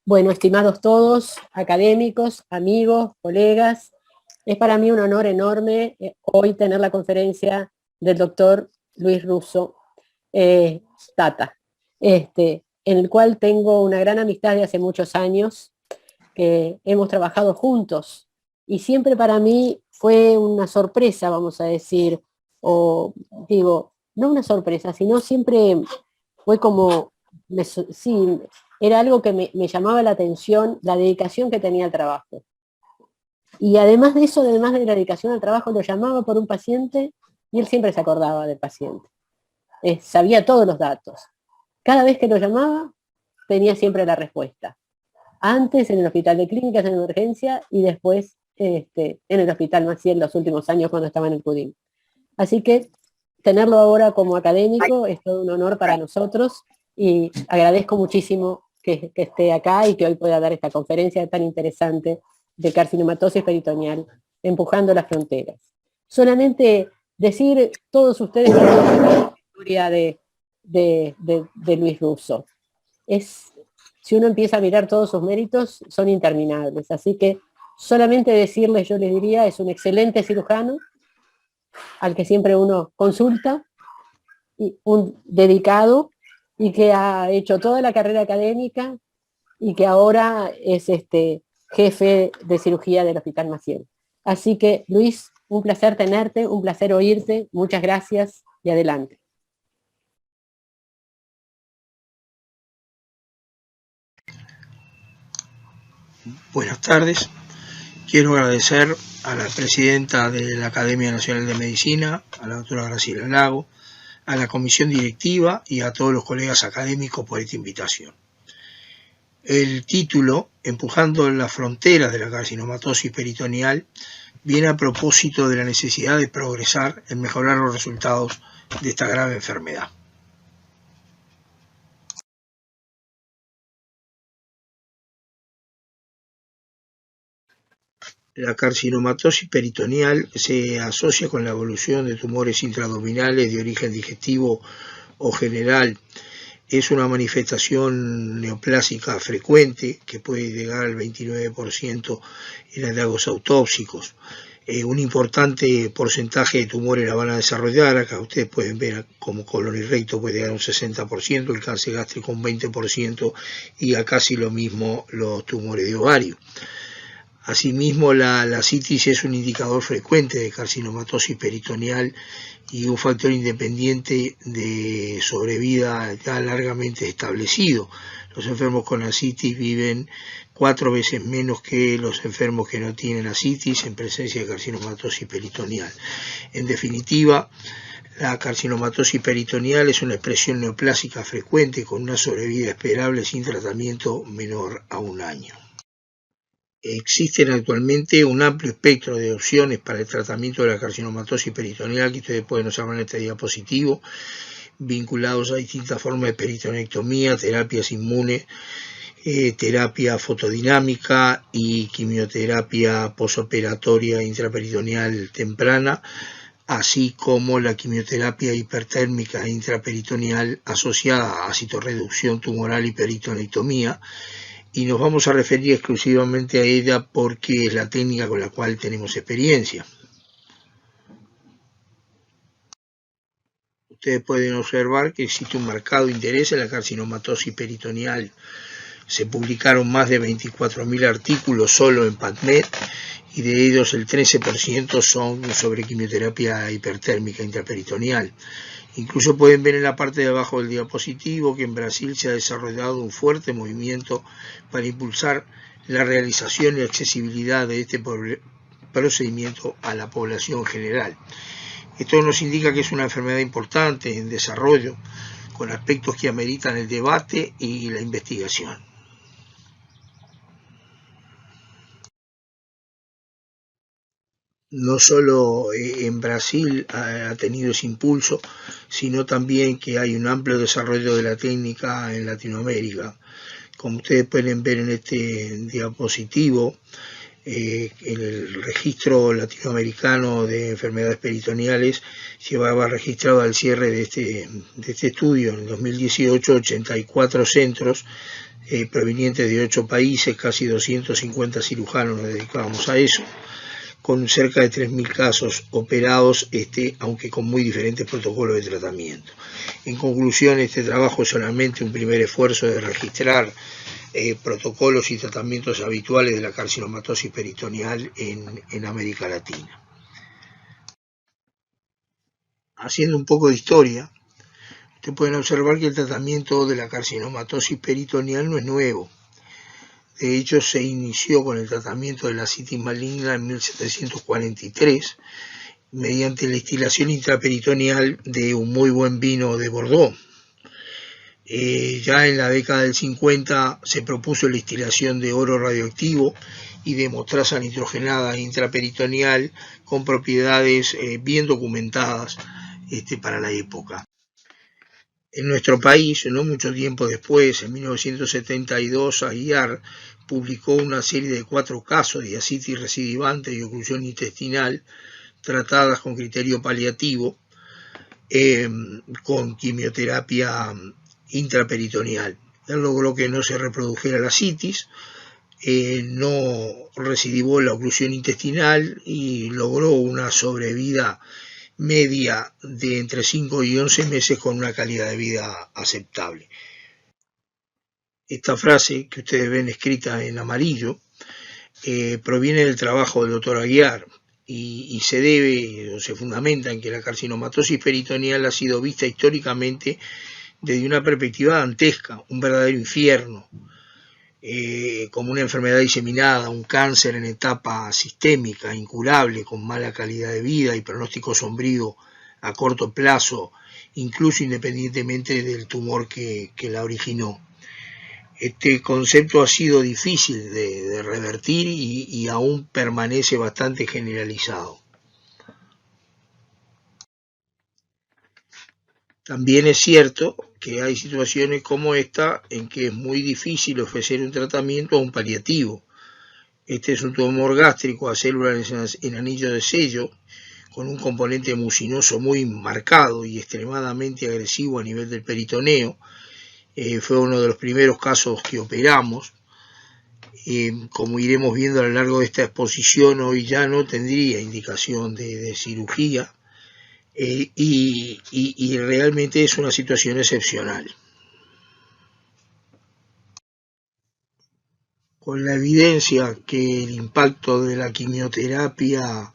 Bueno, estimados todos, académicos, amigos, colegas, es para mí un honor enorme hoy tener la conferencia del doctor Luis Russo, Tata, en el cual tengo una gran amistad de hace muchos años, que hemos trabajado juntos, y siempre para mí fue una sorpresa, vamos a decir, o digo, no una sorpresa, sino siempre fue como, sí, era algo que me llamaba la atención, la dedicación que tenía al trabajo. Y además de eso, además de la dedicación al trabajo, lo llamaba por un paciente y él siempre se acordaba del paciente. Sabía todos los datos. Cada vez que lo llamaba, tenía siempre la respuesta. Antes en el hospital de clínicas en emergencia y después en el hospital Maciel los últimos años cuando estaba en el CUDIM. Así que tenerlo ahora como académico es todo un honor para nosotros y agradezco muchísimo que esté acá y que hoy pueda dar esta conferencia tan interesante de carcinomatosis peritoneal, empujando las fronteras. Solamente decir, todos ustedes conocen la historia de Luis Russo. Si uno empieza a mirar todos sus méritos, son interminables. Así que solamente decirles, yo les diría, es un excelente cirujano, al que siempre uno consulta, y un dedicado, y que ha hecho toda la carrera académica, y que ahora es jefe de cirugía del Hospital Maciel. Así que, Luis, un placer tenerte, un placer oírte, muchas gracias y adelante. Buenas tardes. Quiero agradecer a la presidenta de la Academia Nacional de Medicina, a la doctora Graciela Lago, a la comisión directiva y a todos los colegas académicos por esta invitación. El título, Empujando las fronteras de la carcinomatosis peritoneal, viene a propósito de la necesidad de progresar en mejorar los resultados de esta grave enfermedad. La carcinomatosis peritoneal se asocia con la evolución de tumores intraabdominales de origen digestivo o general. Es una manifestación neoplásica frecuente que puede llegar al 29% en hallazgos autópsicos. Un importante porcentaje de tumores la van a desarrollar. Acá ustedes pueden ver como colon y recto puede llegar a un 60%, el cáncer gástrico un 20% y a casi lo mismo los tumores de ovario. Asimismo, la citis es un indicador frecuente de carcinomatosis peritoneal y un factor independiente de sobrevida ya largamente establecido. Los enfermos con ascitis viven 4 veces menos que los enfermos que no tienen ascitis en presencia de carcinomatosis peritoneal. En definitiva, la carcinomatosis peritoneal es una expresión neoplásica frecuente con una sobrevida esperable sin tratamiento menor a 1 año. Existen actualmente un amplio espectro de opciones para el tratamiento de la carcinomatosis peritoneal que ustedes pueden observar en este diapositivo, vinculados a distintas formas de peritonectomía, terapias inmunes, terapia fotodinámica y quimioterapia posoperatoria intraperitoneal temprana, así como la quimioterapia hipertérmica intraperitoneal asociada a citorreducción tumoral y peritonectomía, y nos vamos a referir exclusivamente a ella porque es la técnica con la cual tenemos experiencia. Ustedes pueden observar que existe un marcado interés en la carcinomatosis peritoneal. Se publicaron más de 24.000 artículos solo en PubMed y de ellos el 13% son sobre quimioterapia hipertérmica intraperitoneal. Incluso pueden ver en la parte de abajo del diapositivo que en Brasil se ha desarrollado un fuerte movimiento para impulsar la realización y accesibilidad de este procedimiento a la población general. Esto nos indica que es una enfermedad importante en desarrollo, con aspectos que ameritan el debate y la investigación. No solo en Brasil ha tenido ese impulso, sino también que hay un amplio desarrollo de la técnica en Latinoamérica. Como ustedes pueden ver en este diapositivo, El registro latinoamericano de enfermedades peritoneales llevaba registrado al cierre de este estudio en el 2018 84 centros provenientes de 8 países, casi 250 cirujanos nos dedicábamos a eso, con cerca de 3.000 casos operados, aunque con muy diferentes protocolos de tratamiento. En conclusión, este trabajo es solamente un primer esfuerzo de registrar protocolos y tratamientos habituales de la carcinomatosis peritoneal en América Latina. Haciendo un poco de historia, ustedes pueden observar que el tratamiento de la carcinomatosis peritoneal no es nuevo. De hecho, se inició con el tratamiento de la citis maligna en 1743 mediante la destilación intraperitoneal de un muy buen vino de Bordeaux. Ya en la década del 50 se propuso la destilación de oro radioactivo y de mostaza nitrogenada intraperitoneal con propiedades bien documentadas para la época. En nuestro país, no mucho tiempo después, en 1972, Aguiar publicó una serie de 4 casos de ascitis recidivante y oclusión intestinal tratadas con criterio paliativo con quimioterapia intraperitoneal. Él logró que no se reprodujera la citis, no recidivó la oclusión intestinal y logró una sobrevida media de entre 5 y 11 meses con una calidad de vida aceptable. Esta frase que ustedes ven escrita en amarillo proviene del trabajo del doctor Aguiar y se debe o se fundamenta en que la carcinomatosis peritoneal ha sido vista históricamente desde una perspectiva dantesca, un verdadero infierno, como una enfermedad diseminada, un cáncer en etapa sistémica, incurable, con mala calidad de vida y pronóstico sombrío a corto plazo, incluso independientemente del tumor que la originó. Este concepto ha sido difícil de revertir y aún permanece bastante generalizado. También es cierto que hay situaciones como esta en que es muy difícil ofrecer un tratamiento a un paliativo. Este es un tumor gástrico a células en anillo de sello, con un componente mucinoso muy marcado y extremadamente agresivo a nivel del peritoneo. Fue uno de los primeros casos que operamos. Como iremos viendo a lo largo de esta exposición, hoy ya no tendría indicación de cirugía. Y realmente es una situación excepcional. Con la evidencia que el impacto de la quimioterapia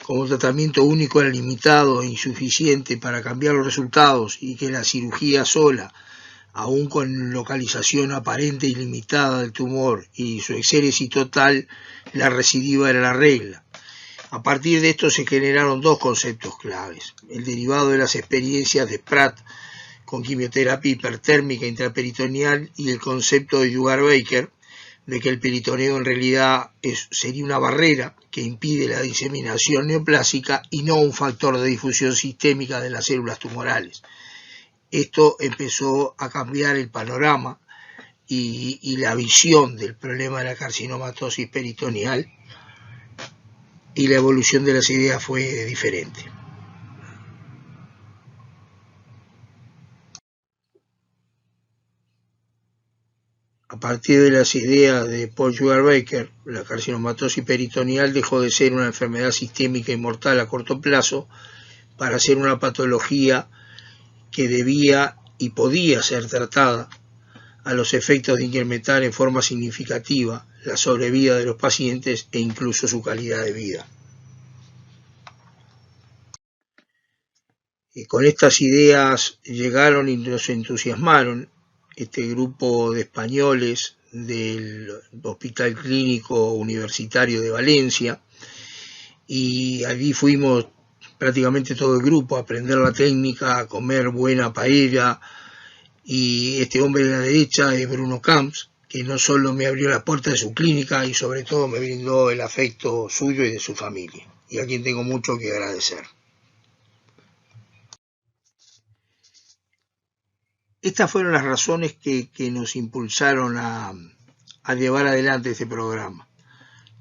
como tratamiento único era limitado e insuficiente para cambiar los resultados y que la cirugía sola, aún con localización aparente y limitada del tumor y su exéresis total, la recidiva era la regla. A partir de esto se generaron 2 conceptos claves: el derivado de las experiencias de Pratt con quimioterapia hipertérmica intraperitoneal y el concepto de Jugar-Baker de que el peritoneo en realidad sería una barrera que impide la diseminación neoplásica y no un factor de difusión sistémica de las células tumorales. Esto empezó a cambiar el panorama y la visión del problema de la carcinomatosis peritoneal, y la evolución de las ideas fue diferente. A partir de las ideas de Paul Jugar-Baker, la carcinomatosis peritoneal dejó de ser una enfermedad sistémica y mortal a corto plazo para ser una patología que debía y podía ser tratada a los efectos de incrementar en forma significativa la sobrevida de los pacientes e incluso su calidad de vida. Con estas ideas llegaron y nos entusiasmaron este grupo de españoles del Hospital Clínico Universitario de Valencia, y allí fuimos prácticamente todo el grupo a aprender la técnica, a comer buena paella, y este hombre de la derecha es Bruno Camps, que no solo me abrió la puerta de su clínica y sobre todo me brindó el afecto suyo y de su familia, y a quien tengo mucho que agradecer. Estas fueron las razones que nos impulsaron a llevar adelante este programa,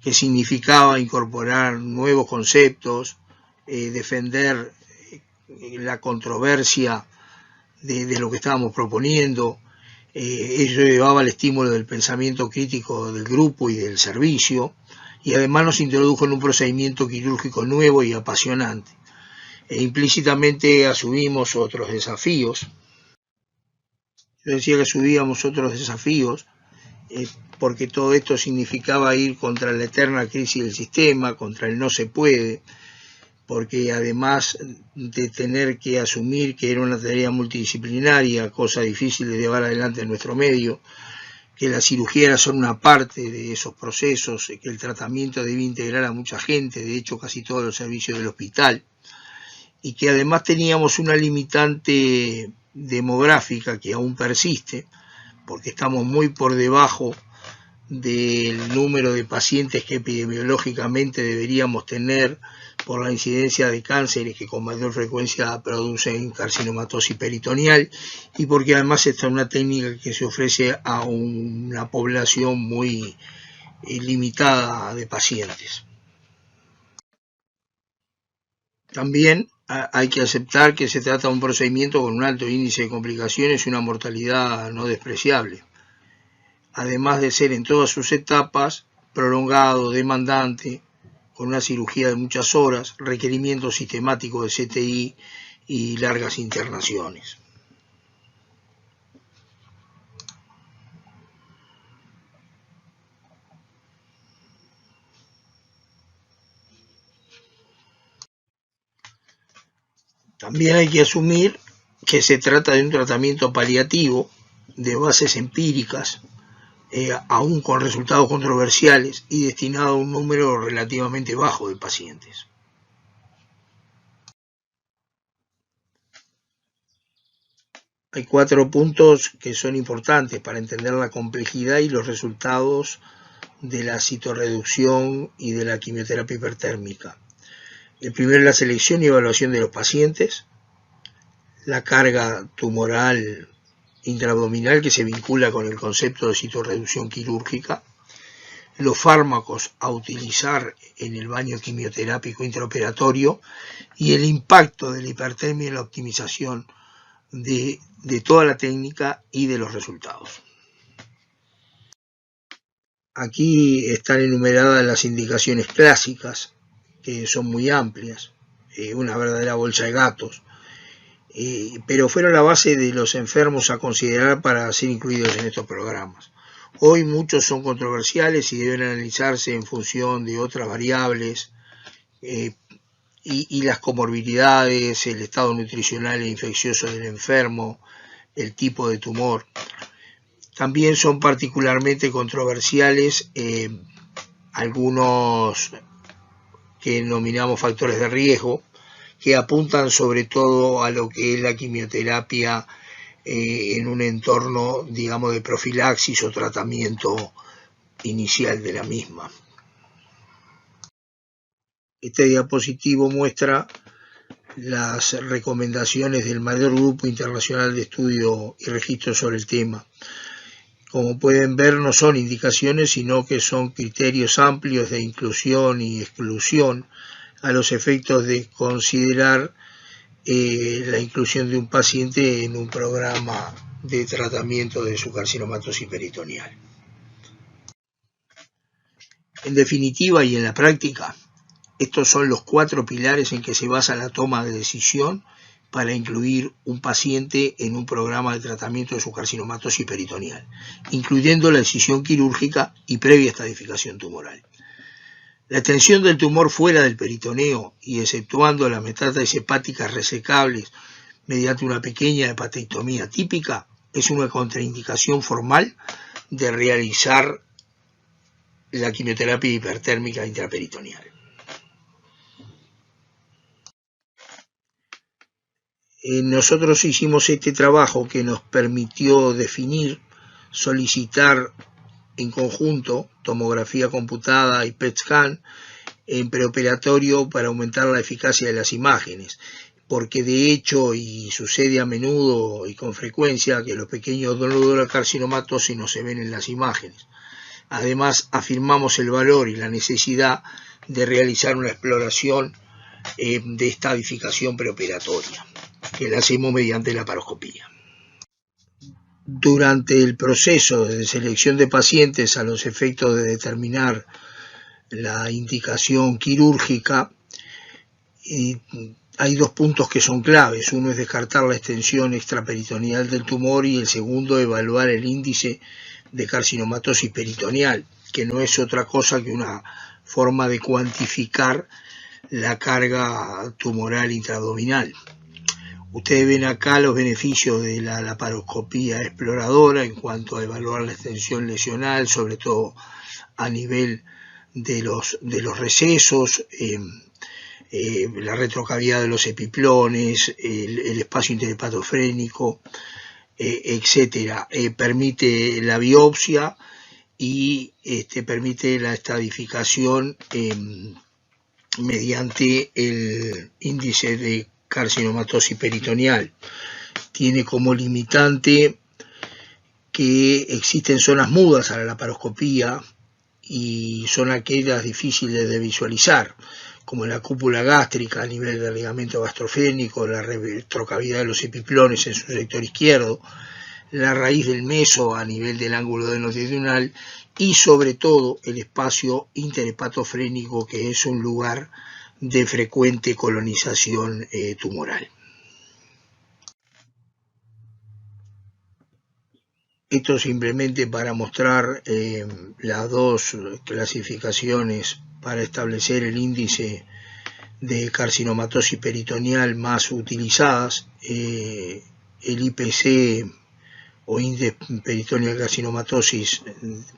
que significaba incorporar nuevos conceptos, defender la controversia de lo que estábamos proponiendo. Eso llevaba al estímulo del pensamiento crítico del grupo y del servicio, y además nos introdujo en un procedimiento quirúrgico nuevo y apasionante. Implícitamente asumimos otros desafíos. Yo decía que asumíamos otros desafíos porque todo esto significaba ir contra la eterna crisis del sistema, contra el no se puede, porque además de tener que asumir que era una tarea multidisciplinaria, cosa difícil de llevar adelante en nuestro medio, que las cirugías son una parte de esos procesos, que el tratamiento debe integrar a mucha gente, de hecho casi todos los servicios del hospital, y que además teníamos una limitante demográfica que aún persiste, porque estamos muy por debajo del número de pacientes que epidemiológicamente deberíamos tener por la incidencia de cánceres que con mayor frecuencia producen carcinomatosis peritoneal, y porque además esta es una técnica que se ofrece a una población muy limitada de pacientes. También hay que aceptar que se trata de un procedimiento con un alto índice de complicaciones y una mortalidad no despreciable, además de ser en todas sus etapas prolongado, demandante, con una cirugía de muchas horas, requerimiento sistemático de CTI y largas internaciones. También hay que asumir que se trata de un tratamiento paliativo de bases empíricas, aún con resultados controversiales y destinado a un número relativamente bajo de pacientes. Hay 4 puntos que son importantes para entender la complejidad y los resultados de la citorreducción y de la quimioterapia hipertérmica. El primero es la selección y evaluación de los pacientes, la carga tumoral intraabdominal que se vincula con el concepto de citorreducción quirúrgica, los fármacos a utilizar en el baño quimioterápico intraoperatorio y el impacto de la hipertermia en la optimización de toda la técnica y de los resultados. Aquí están enumeradas las indicaciones clásicas, que son muy amplias, una verdadera bolsa de gatos, pero fueron la base de los enfermos a considerar para ser incluidos en estos programas. Hoy muchos son controversiales y deben analizarse en función de otras variables y las comorbilidades, el estado nutricional e infeccioso del enfermo, el tipo de tumor. También son particularmente controversiales algunos que denominamos factores de riesgo, que apuntan sobre todo a lo que es la quimioterapia en un entorno, digamos, de profilaxis o tratamiento inicial de la misma. Este diapositivo muestra las recomendaciones del mayor grupo internacional de estudio y registro sobre el tema. Como pueden ver, no son indicaciones, sino que son criterios amplios de inclusión y exclusión a los efectos de considerar la inclusión de un paciente en un programa de tratamiento de su carcinomatosis peritoneal. En definitiva y en la práctica, estos son los 4 pilares en que se basa la toma de decisión para incluir un paciente en un programa de tratamiento de su carcinomatosis peritoneal, incluyendo la decisión quirúrgica y previa estadificación tumoral. La extensión del tumor fuera del peritoneo y exceptuando las metástasis hepáticas resecables mediante una pequeña hepatectomía típica es una contraindicación formal de realizar la quimioterapia hipertérmica intraperitoneal. Nosotros hicimos este trabajo que nos permitió definir, solicitar en conjunto tomografía computada y PET scan en preoperatorio para aumentar la eficacia de las imágenes, porque de hecho, y sucede a menudo y con frecuencia, que los pequeños nódulos de carcinomatosis no se ven en las imágenes. Además, afirmamos el valor y la necesidad de realizar una exploración de estadificación preoperatoria, que la hacemos mediante la laparoscopía. Durante el proceso de selección de pacientes a los efectos de determinar la indicación quirúrgica, hay dos puntos que son claves. Uno es descartar la extensión extraperitoneal del tumor y el segundo, evaluar el índice de carcinomatosis peritoneal, que no es otra cosa que una forma de cuantificar la carga tumoral intraabdominal. Ustedes ven acá los beneficios de la laparoscopía exploradora en cuanto a evaluar la extensión lesional, sobre todo a nivel de los recesos, la retrocavidad de los epiplones, el espacio interhepatofrénico, etcétera. Permite la biopsia y permite la estadificación mediante el índice de carcinomatosis peritoneal. Tiene como limitante que existen zonas mudas a la laparoscopía y son aquellas difíciles de visualizar, como la cúpula gástrica a nivel del ligamento gastrofrénico, la retrocavidad de los epiplones en su sector izquierdo, la raíz del meso a nivel del ángulo denotidional y sobre todo el espacio interhepatofrénico, que es un lugar de frecuente colonización tumoral. Esto simplemente para mostrar las dos clasificaciones para establecer el índice de carcinomatosis peritoneal más utilizadas, el IPC o índice peritoneal carcinomatosis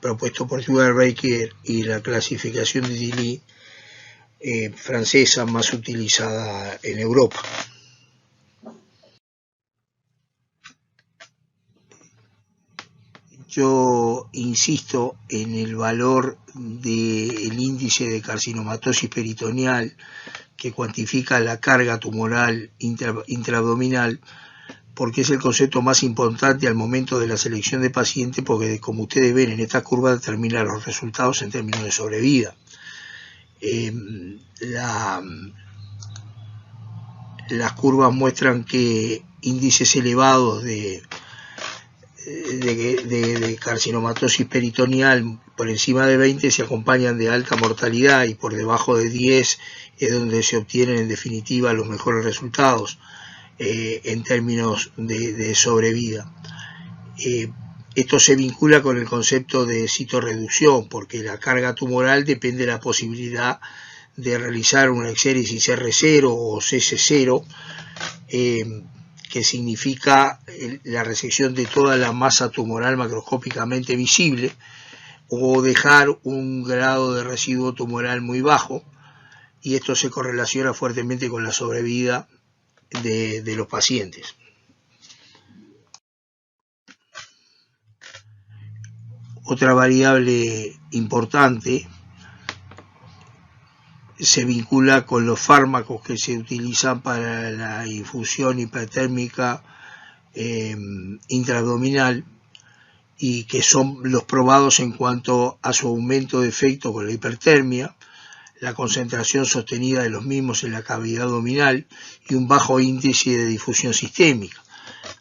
propuesto por Sugar-Baker y la clasificación de Tilly francesa más utilizada en Europa. Yo insisto en el valor del índice de carcinomatosis peritoneal que cuantifica la carga tumoral intraabdominal, porque es el concepto más importante al momento de la selección de pacientes, porque como ustedes ven en esta curva determina los resultados en términos de sobrevida. Las curvas muestran que índices elevados de carcinomatosis peritoneal por encima de 20 se acompañan de alta mortalidad y por debajo de 10 es donde se obtienen en definitiva los mejores resultados en términos de sobrevida. Esto se vincula con el concepto de citorreducción, porque la carga tumoral depende de la posibilidad de realizar una exéresis R0 o CC0, que significa la resección de toda la masa tumoral macroscópicamente visible, o dejar un grado de residuo tumoral muy bajo, y esto se correlaciona fuertemente con la sobrevida de los pacientes. Otra variable importante se vincula con los fármacos que se utilizan para la infusión hipertérmica intraabdominal y que son los probados en cuanto a su aumento de efecto con la hipertermia, la concentración sostenida de los mismos en la cavidad abdominal y un bajo índice de difusión sistémica.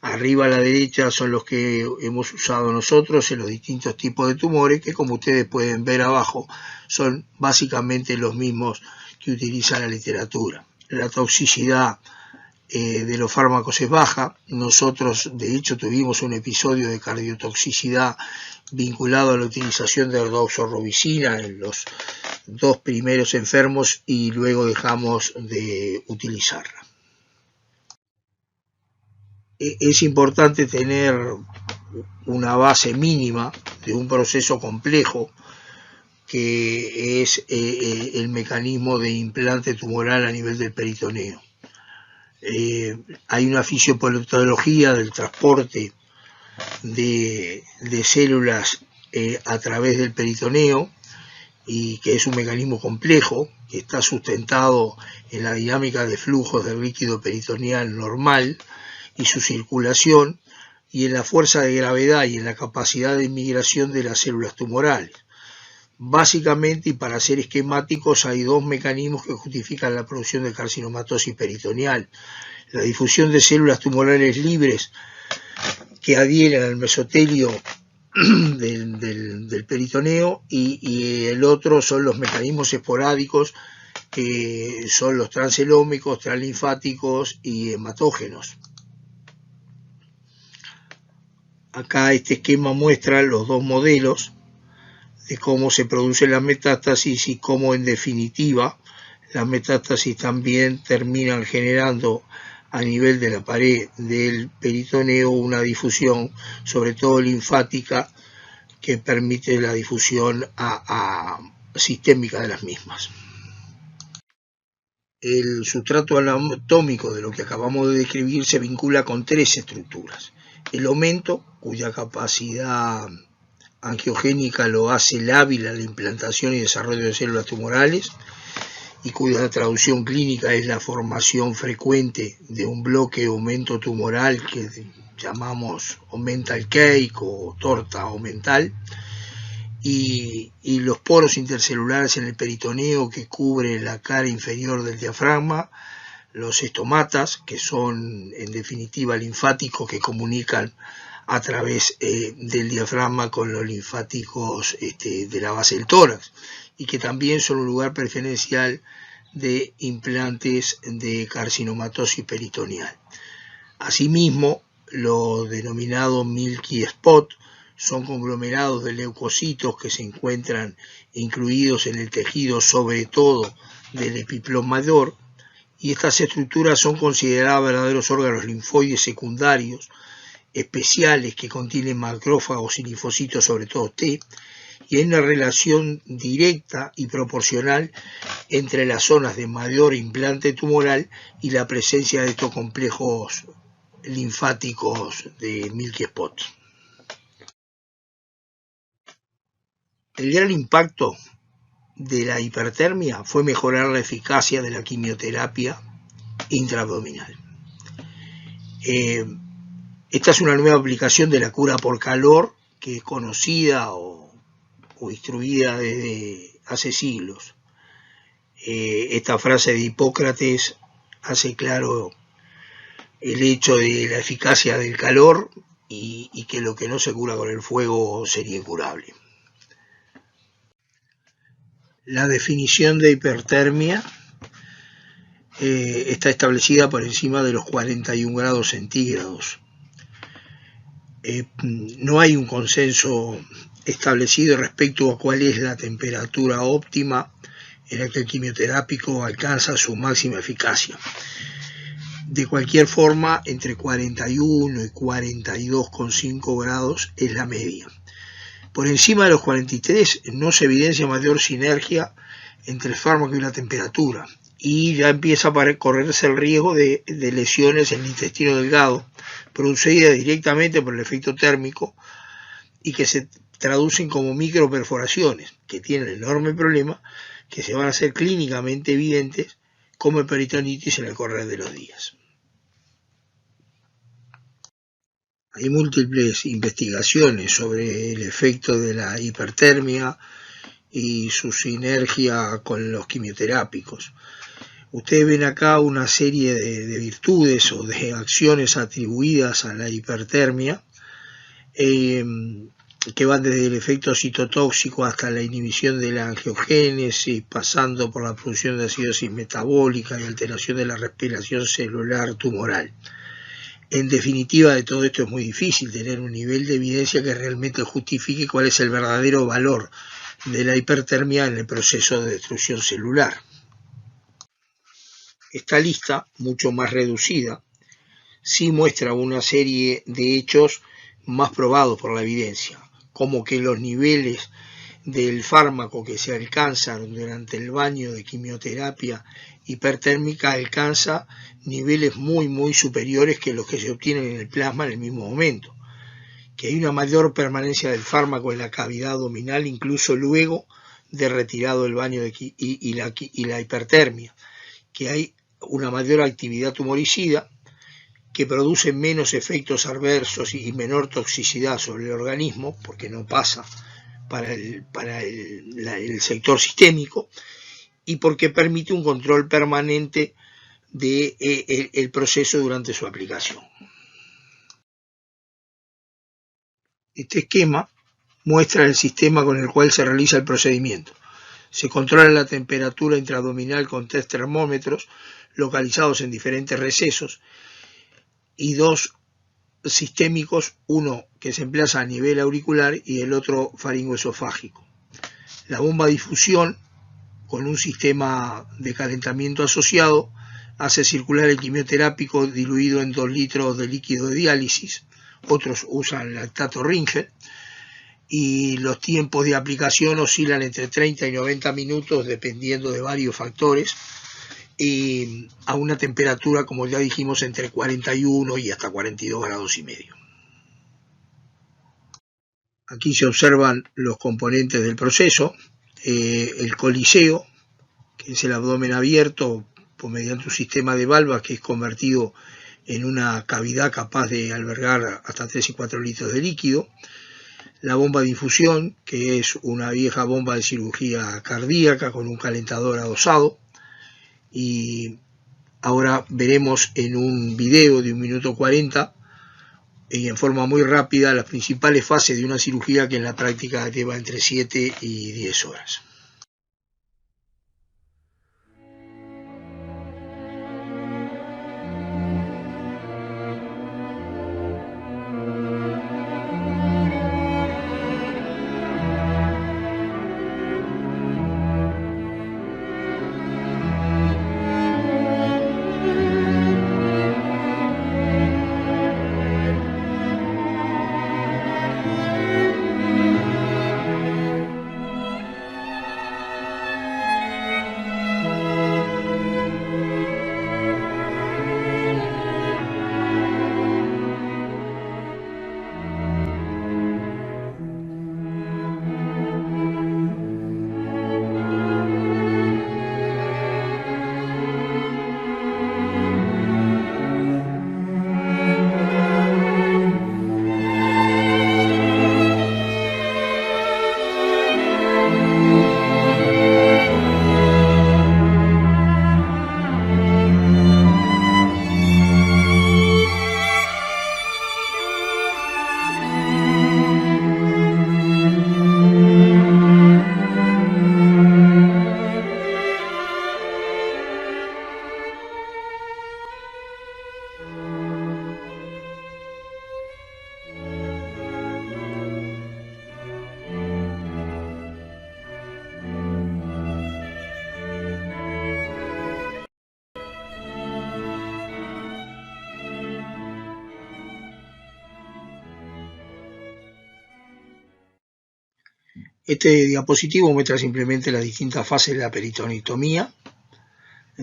Arriba a la derecha son los que hemos usado nosotros en los distintos tipos de tumores, que como ustedes pueden ver abajo son básicamente los mismos que utiliza la literatura. La toxicidad de los fármacos es baja. Nosotros de hecho tuvimos un episodio de cardiotoxicidad vinculado a la utilización de doxorubicina en los 2 primeros enfermos y luego dejamos de utilizarla. Es importante tener una base mínima de un proceso complejo que es el mecanismo de implante tumoral a nivel del peritoneo. Hay una fisiopatología del transporte de células a través del peritoneo, y que es un mecanismo complejo que está sustentado en la dinámica de flujos del líquido peritoneal normal y su circulación, y en la fuerza de gravedad y en la capacidad de migración de las células tumorales. Básicamente, y para ser esquemáticos, hay dos mecanismos que justifican la producción de carcinomatosis peritoneal: la difusión de células tumorales libres que adhieren al mesotelio del peritoneo, y el otro son los mecanismos esporádicos, que son los transelómicos, translinfáticos y hematógenos. Acá este esquema muestra los dos modelos de cómo se produce la metástasis y cómo, en definitiva, las metástasis también terminan generando a nivel de la pared del peritoneo una difusión, sobre todo linfática, que permite la difusión sistémica de las mismas. El sustrato anatómico de lo que acabamos de describir se vincula con tres estructuras: el omento, cuya capacidad angiogénica lo hace lábil a la implantación y desarrollo de células tumorales, y cuya traducción clínica es la formación frecuente de un bloque de aumento tumoral que llamamos omental cake o torta omental, y los poros intercelulares en el peritoneo que cubre la cara inferior del diafragma, los estomatas, que son en definitiva linfáticos que comunican a través del diafragma con los linfáticos de la base del tórax, y que también son un lugar preferencial de implantes de carcinomatosis peritoneal. Asimismo, los denominados Milky Spot son conglomerados de leucocitos que se encuentran incluidos en el tejido, sobre todo del epiplomador, y estas estructuras son consideradas verdaderos órganos linfoides secundarios especiales que contienen macrófagos y linfocitos, sobre todo T, y hay una relación directa y proporcional entre las zonas de mayor implante tumoral y la presencia de estos complejos linfáticos de Milky Spot. El gran impacto de la hipertermia fue mejorar la eficacia de la quimioterapia intraabdominal. Esta es una nueva aplicación de la cura por calor que es conocida o instruida desde hace siglos. Esta frase de Hipócrates hace claro el hecho de la eficacia del calor y que lo que no se cura con el fuego sería incurable. La definición de hipertermia está establecida por encima de los 41 grados centígrados. No hay un consenso establecido respecto a cuál es la temperatura óptima en la que el quimioterápico alcanza su máxima eficacia. De cualquier forma, entre 41 y 42,5 grados es la media. Por encima de los 43 no se evidencia mayor sinergia entre el fármaco y la temperatura, y ya empieza a correrse el riesgo de lesiones en el intestino delgado, producidas directamente por el efecto térmico y que se traducen como microperforaciones, que tienen el enorme problema que se van a hacer clínicamente evidentes como peritonitis en el correr de los días. Hay múltiples investigaciones sobre el efecto de la hipertermia y su sinergia con los quimioterápicos. Ustedes ven acá una serie de virtudes o de acciones atribuidas a la hipertermia, que van desde el efecto citotóxico hasta la inhibición de la angiogénesis, pasando por la producción de acidosis metabólica y alteración de la respiración celular tumoral. En definitiva, de todo esto es muy difícil tener un nivel de evidencia que realmente justifique cuál es el verdadero valor de la hipertermia en el proceso de destrucción celular. Esta lista, mucho más reducida, sí muestra una serie de hechos más probados por la evidencia, como que los niveles del fármaco que se alcanzan durante el baño de quimioterapia hipertérmica alcanza niveles muy superiores que los que se obtienen en el plasma en el mismo momento, que hay una mayor permanencia del fármaco en la cavidad abdominal incluso luego de retirado el baño y la hipertermia, que hay una mayor actividad tumoricida, que produce menos efectos adversos y menor toxicidad sobre el organismo, porque no pasa el sector sistémico, y porque permite un control permanente del proceso durante su aplicación. Este esquema muestra el sistema con el cual se realiza el procedimiento. Se controla la temperatura intraabdominal con 3 termómetros localizados en diferentes recesos y 2 sistémicos, uno que se emplaza a nivel auricular y el otro faringoesofágico. La bomba de difusión, con un sistema de calentamiento asociado, hace circular el quimioterápico diluido en 2 litros de líquido de diálisis. Otros usan lactato Ringel, y los tiempos de aplicación oscilan entre 30 y 90 minutos dependiendo de varios factores, y a una temperatura, como ya dijimos, entre 41 y hasta 42 grados y medio. Aquí se observan los componentes del proceso. El coliseo, que es el abdomen abierto mediante un sistema de valvas que es convertido en una cavidad capaz de albergar hasta 3 y 4 litros de líquido. La bomba de infusión, que es una vieja bomba de cirugía cardíaca con un calentador adosado. Y ahora veremos en un video de 1 minuto 40 y en forma muy rápida las principales fases de una cirugía que en la práctica lleva entre 7 y 10 horas. Este diapositivo muestra simplemente las distintas fases de la peritonectomía.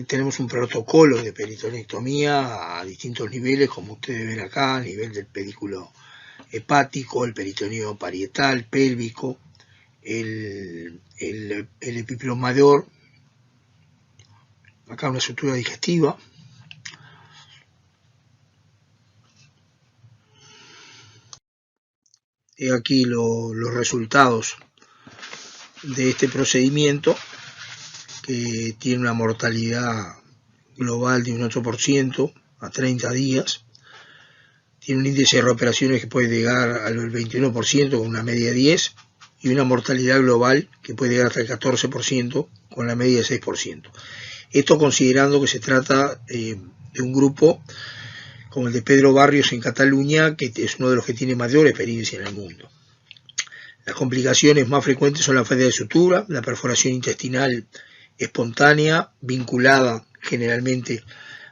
Tenemos un protocolo de peritonectomía a distintos niveles, como ustedes ven acá, a nivel del pedículo hepático, el peritoneo parietal, pélvico, el epiplomador, acá una estructura digestiva. He aquí los resultados de este procedimiento, que tiene una mortalidad global de un 8% a 30 días. Tiene un índice de reoperaciones que puede llegar al 21% con una media de 10 y una mortalidad global que puede llegar hasta el 14% con la media de 6%. Esto considerando que se trata de un grupo como el de Pedro Barrios en Cataluña, que es uno de los que tiene mayor experiencia en el mundo. Las complicaciones más frecuentes son la falla de sutura, la perforación intestinal espontánea, vinculada generalmente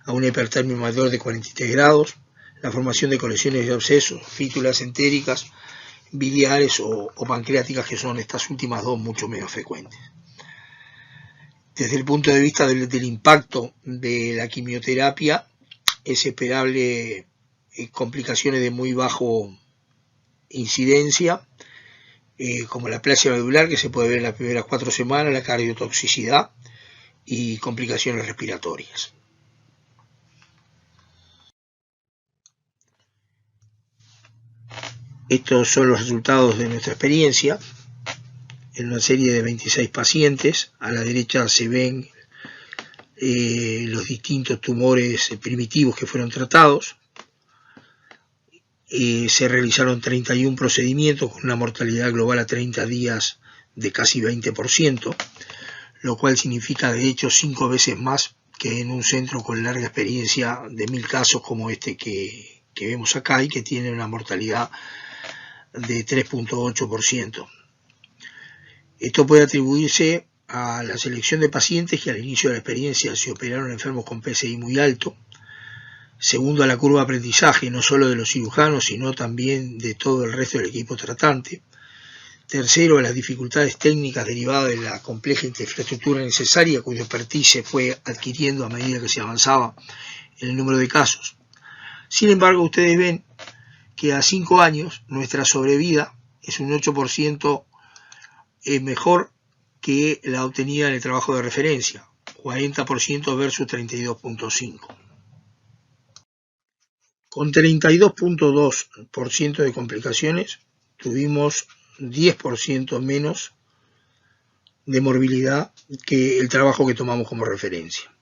a una hipertermia mayor de 43 grados, la formación de colecciones de abscesos, fístulas entéricas, biliares o pancreáticas, que son estas últimas dos mucho menos frecuentes. Desde el punto de vista del impacto de la quimioterapia, es esperable complicaciones de muy bajo incidencia, como la aplasia medular, que se puede ver en las primeras 4 semanas, la cardiotoxicidad y complicaciones respiratorias. Estos son los resultados de nuestra experiencia. en una serie de 26 pacientes. A la derecha se ven los distintos tumores primitivos que fueron tratados. Se realizaron 31 procedimientos con una mortalidad global a 30 días de casi 20%, lo cual significa de hecho 5 veces más que en un centro con larga experiencia de 1000 casos como este que vemos acá y que tiene una mortalidad de 3.8%. Esto puede atribuirse a la selección de pacientes que al inicio de la experiencia se operaron enfermos con PSI muy alto. Segundo, a la curva de aprendizaje, no solo de los cirujanos, sino también de todo el resto del equipo tratante. Tercero, a las dificultades técnicas derivadas de la compleja infraestructura necesaria, cuyo expertise se fue adquiriendo a medida que se avanzaba en el número de casos. Sin embargo, ustedes ven que a 5 años nuestra sobrevida es un 8% mejor que la obtenida en el trabajo de referencia, 40% versus 32.5%. Con 32.2% de complicaciones tuvimos 10% menos de morbilidad que el trabajo que tomamos como referencia.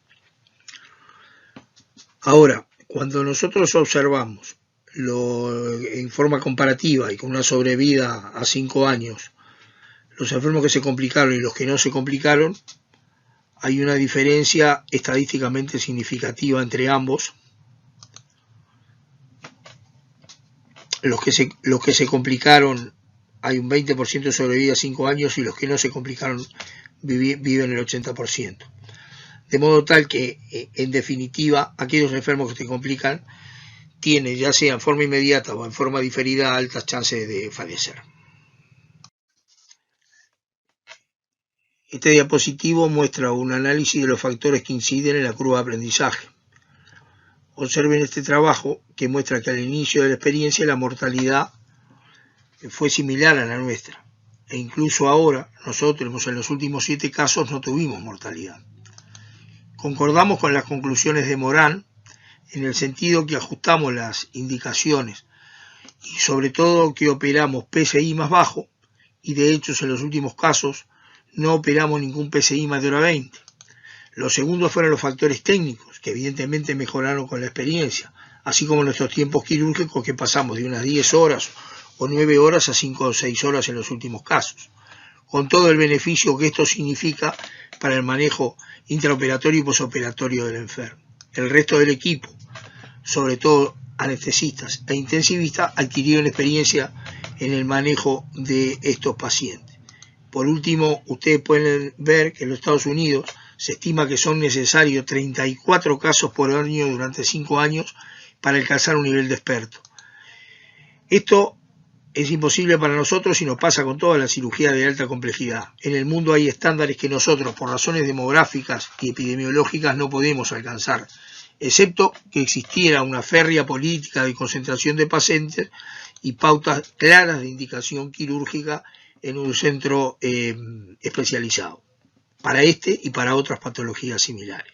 Ahora, cuando nosotros observamos en forma comparativa y con una sobrevida a 5 años, los enfermos que se complicaron y los que no se complicaron, hay una diferencia estadísticamente significativa entre ambos. Los que se complicaron, hay un 20% de sobrevida a 5 años y los que no se complicaron viven el 80%. De modo tal que, en definitiva, aquellos enfermos que se complican tienen, ya sea en forma inmediata o en forma diferida, altas chances de fallecer. Este diapositivo muestra un análisis de los factores que inciden en la curva de aprendizaje. Observen este trabajo que muestra que al inicio de la experiencia la mortalidad fue similar a la nuestra. E incluso ahora, nosotros en los últimos 7 casos no tuvimos mortalidad. Concordamos con las conclusiones de Morán en el sentido que ajustamos las indicaciones y sobre todo que operamos PSI más bajo y de hecho en los últimos casos no operamos ningún PSI más de hora 20. Los segundos fueron los factores técnicos, que evidentemente mejoraron con la experiencia, así como nuestros tiempos quirúrgicos que pasamos de unas 10 horas o 9 horas a 5 o 6 horas en los últimos casos, con todo el beneficio que esto significa para el manejo intraoperatorio y posoperatorio del enfermo. El resto del equipo, sobre todo anestesistas e intensivistas, adquirieron experiencia en el manejo de estos pacientes. Por último, ustedes pueden ver que en los Estados Unidos se estima que son necesarios 34 casos por año durante 5 años para alcanzar un nivel de experto. Esto es imposible para nosotros y nos pasa con toda la cirugía de alta complejidad. En el mundo hay estándares que nosotros, por razones demográficas y epidemiológicas, no podemos alcanzar, excepto que existiera una férrea política de concentración de pacientes y pautas claras de indicación quirúrgica en un centro especializado, para este y para otras patologías similares.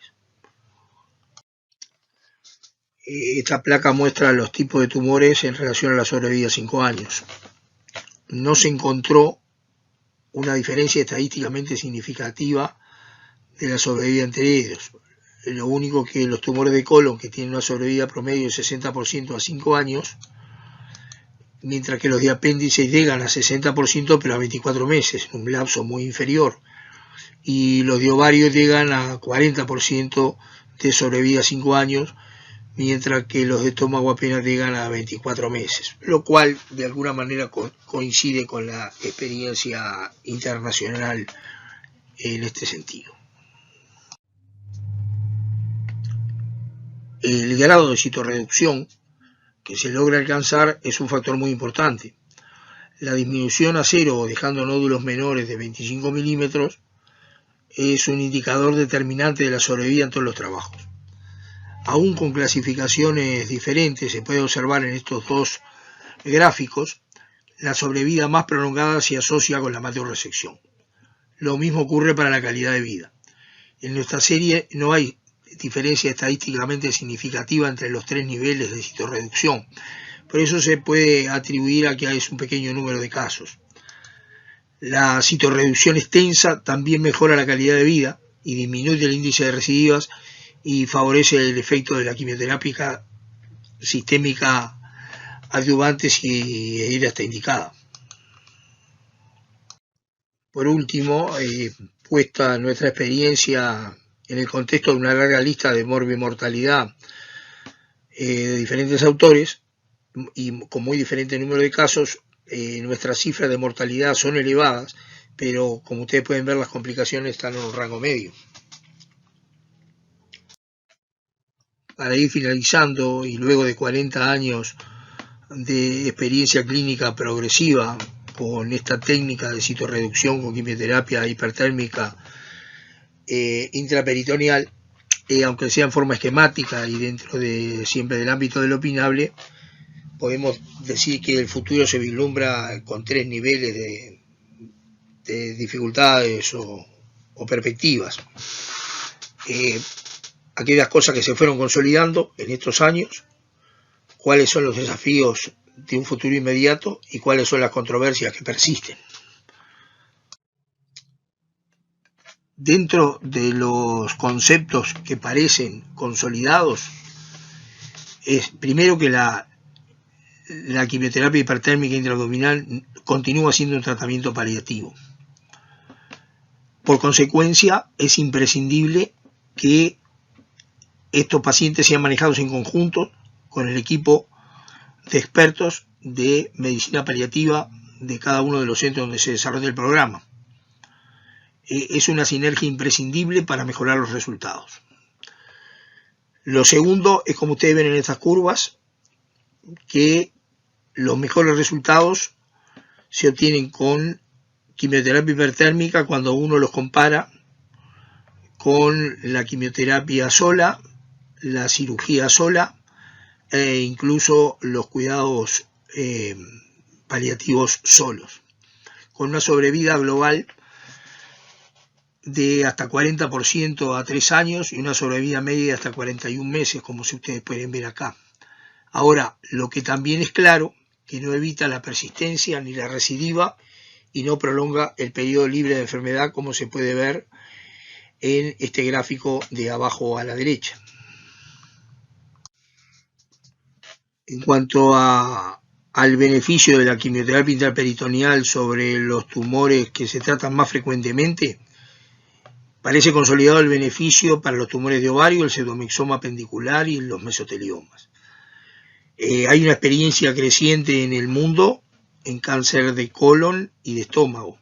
Esta placa muestra los tipos de tumores en relación a la sobrevida a 5 años. No se encontró una diferencia estadísticamente significativa de la sobrevida entre ellos. Lo único que los tumores de colon, que tienen una sobrevida promedio de 60% a 5 años, mientras que los de apéndice llegan a 60% pero a 24 meses, un lapso muy inferior. Y los de ovario llegan a 40% de sobrevida a 5 años, mientras que los de estómago apenas llegan a 24 meses, lo cual de alguna manera coincide con la experiencia internacional en este sentido. El grado de citorreducción que se logra alcanzar es un factor muy importante. La disminución a 0 o dejando nódulos menores de 25 milímetros es un indicador determinante de la sobrevida en todos los trabajos. Aún con clasificaciones diferentes, se puede observar en estos dos gráficos la sobrevida más prolongada se asocia con la matorresección. Lo mismo ocurre para la calidad de vida. En nuestra serie no hay diferencia estadísticamente significativa entre los 3 niveles de citorreducción, por eso se puede atribuir a que es un pequeño número de casos. La citorreducción extensa también mejora la calidad de vida y disminuye el índice de recidivas y favorece el efecto de la quimioterapia sistémica adyuvante si era hasta indicada. Por último, puesta nuestra experiencia en el contexto de una larga lista de morbimortalidad de diferentes autores y con muy diferente número de casos, nuestras cifras de mortalidad son elevadas, pero como ustedes pueden ver, las complicaciones están en un rango medio. Para ir finalizando, y luego de 40 años de experiencia clínica progresiva con esta técnica de citorreducción con quimioterapia hipertérmica intraperitoneal, aunque sea en forma esquemática y dentro de siempre del ámbito de lo opinable, podemos decir que el futuro se vislumbra con 3 niveles de dificultades o perspectivas. Aquellas cosas que se fueron consolidando en estos años, cuáles son los desafíos de un futuro inmediato y cuáles son las controversias que persisten. Dentro de los conceptos que parecen consolidados, es primero que la quimioterapia hipertérmica intraabdominal continúa siendo un tratamiento paliativo. Por consecuencia, es imprescindible que estos pacientes sean manejados en conjunto con el equipo de expertos de medicina paliativa de cada uno de los centros donde se desarrolla el programa. Es una sinergia imprescindible para mejorar los resultados. Lo segundo es, como ustedes ven en estas curvas, que los mejores resultados se obtienen con quimioterapia hipertérmica cuando uno los compara con la quimioterapia sola, la cirugía sola e incluso los cuidados paliativos solos, con una sobrevida global de hasta 40% a 3 años y una sobrevida media de hasta 41 meses, como si ustedes pueden ver acá. Ahora, lo que también es claro, que no evita la persistencia ni la recidiva y no prolonga el periodo libre de enfermedad, como se puede ver en este gráfico de abajo a la derecha. En cuanto al beneficio de la quimioterapia intraperitoneal sobre los tumores que se tratan más frecuentemente, parece consolidado el beneficio para los tumores de ovario, el pseudomixoma pendicular y los mesoteliomas. Hay una experiencia creciente en el mundo en cáncer de colon y de estómago,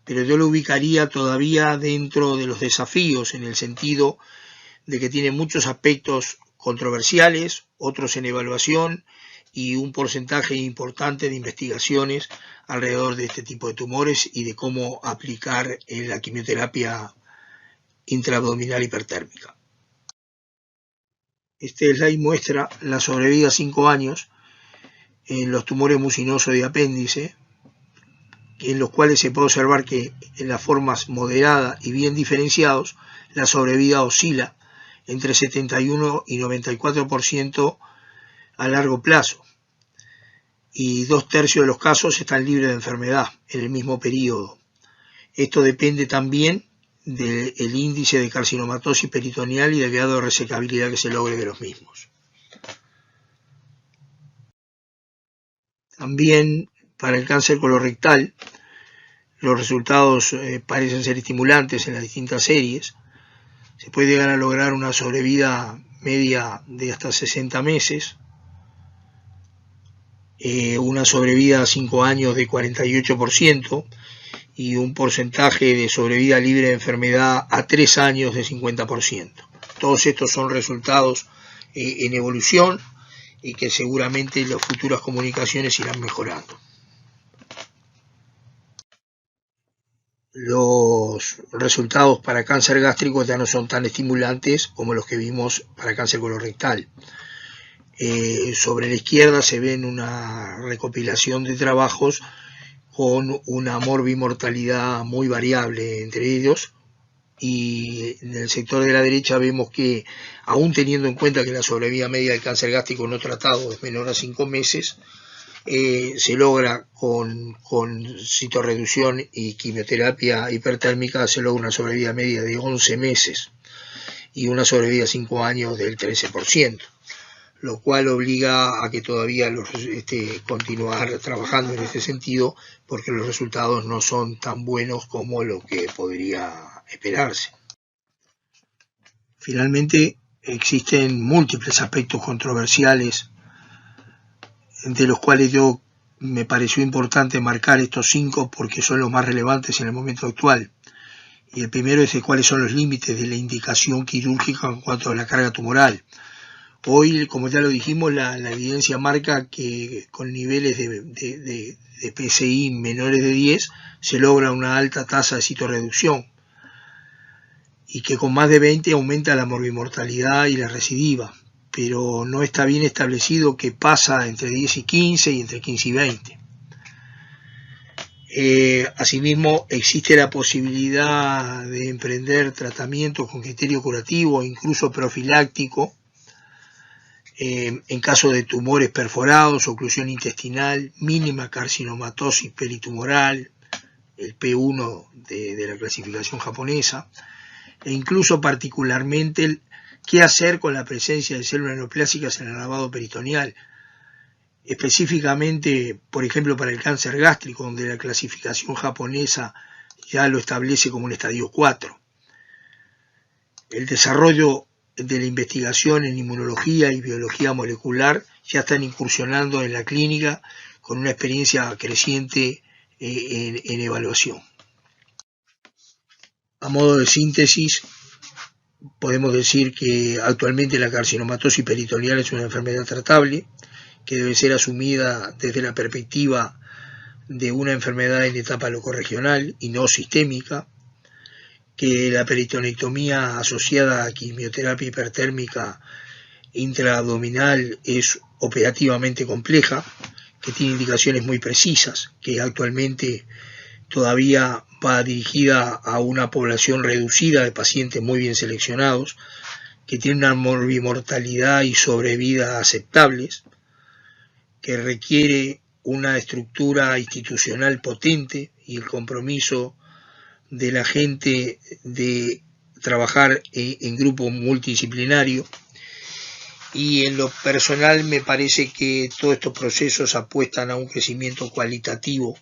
pero yo lo ubicaría todavía dentro de los desafíos en el sentido de que tiene muchos aspectos controversiales, otros en evaluación y un porcentaje importante de investigaciones alrededor de este tipo de tumores y de cómo aplicar la quimioterapia intraabdominal hipertérmica. Este slide muestra la sobrevida a 5 años en los tumores mucinosos de apéndice, en los cuales se puede observar que en las formas moderadas y bien diferenciados, la sobrevida oscila entre 71 y 94% a largo plazo, y 2/3 de los casos están libres de enfermedad en el mismo periodo. Esto depende también del índice de carcinomatosis peritoneal y del grado de resecabilidad que se logre de los mismos. También para el cáncer colorectal, los resultados parecen ser estimulantes en las distintas series. Se puede llegar a lograr una sobrevida media de hasta 60 meses, una sobrevida a 5 años de 48% y un porcentaje de sobrevida libre de enfermedad a 3 años de 50%. Todos estos son resultados en evolución y que seguramente las futuras comunicaciones irán mejorando. Los resultados para cáncer gástrico ya no son tan estimulantes como los que vimos para cáncer colorectal. Sobre la izquierda se ven una recopilación de trabajos con una morbimortalidad muy variable entre ellos, y en el sector de la derecha vemos que, aún teniendo en cuenta que la sobrevida media del cáncer gástrico no tratado es menor a 5 meses, se logra con citorreducción y quimioterapia hipertérmica, se logra una sobrevida media de 11 meses y una sobrevida a 5 años del 13%, lo cual obliga a que todavía continuar trabajando en este sentido, porque los resultados no son tan buenos como lo que podría esperarse. Finalmente, existen múltiples aspectos controversiales, de los cuales me pareció importante marcar estos 5 porque son los más relevantes en el momento actual. Y el primero es cuáles son los límites de la indicación quirúrgica en cuanto a la carga tumoral. Hoy, como ya lo dijimos, la evidencia marca que con niveles de PSI menores de 10 se logra una alta tasa de citorreducción, y que con más de 20 aumenta la morbimortalidad y la recidiva, pero no está bien establecido qué pasa entre 10 y 15 y entre 15 y 20. Asimismo, existe la posibilidad de emprender tratamientos con criterio curativo e incluso profiláctico en caso de tumores perforados, oclusión intestinal, mínima carcinomatosis peritumoral, el P1 de la clasificación japonesa, e incluso particularmente qué hacer con la presencia de células neoplásicas en el lavado peritoneal, específicamente, por ejemplo, para el cáncer gástrico, donde la clasificación japonesa ya lo establece como un estadio 4. El desarrollo de la investigación en inmunología y biología molecular ya están incursionando en la clínica con una experiencia creciente en evaluación. A modo de síntesis, podemos decir que actualmente la carcinomatosis peritoneal es una enfermedad tratable que debe ser asumida desde la perspectiva de una enfermedad en etapa locorregional y no sistémica, que la peritonectomía asociada a quimioterapia hipertérmica intraabdominal es operativamente compleja, que tiene indicaciones muy precisas, que actualmente todavía va dirigida a una población reducida de pacientes muy bien seleccionados, que tiene una morbimortalidad y sobrevida aceptables, que requiere una estructura institucional potente y el compromiso de la gente de trabajar en grupo multidisciplinario. Y en lo personal me parece que todos estos procesos apuestan a un crecimiento cualitativo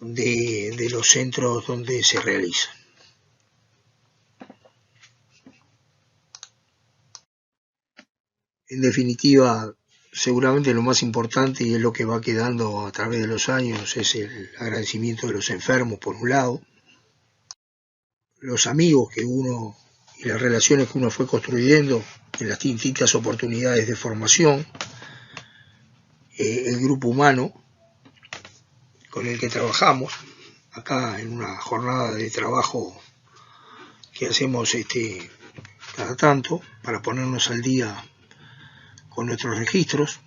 de los centros donde se realizan. En definitiva, seguramente lo más importante, y es lo que va quedando a través de los años, es el agradecimiento de los enfermos, por un lado, los amigos que uno y las relaciones que uno fue construyendo en las distintas oportunidades de formación, el grupo humano con el que trabajamos acá en una jornada de trabajo que hacemos cada tanto para ponernos al día con nuestros registros.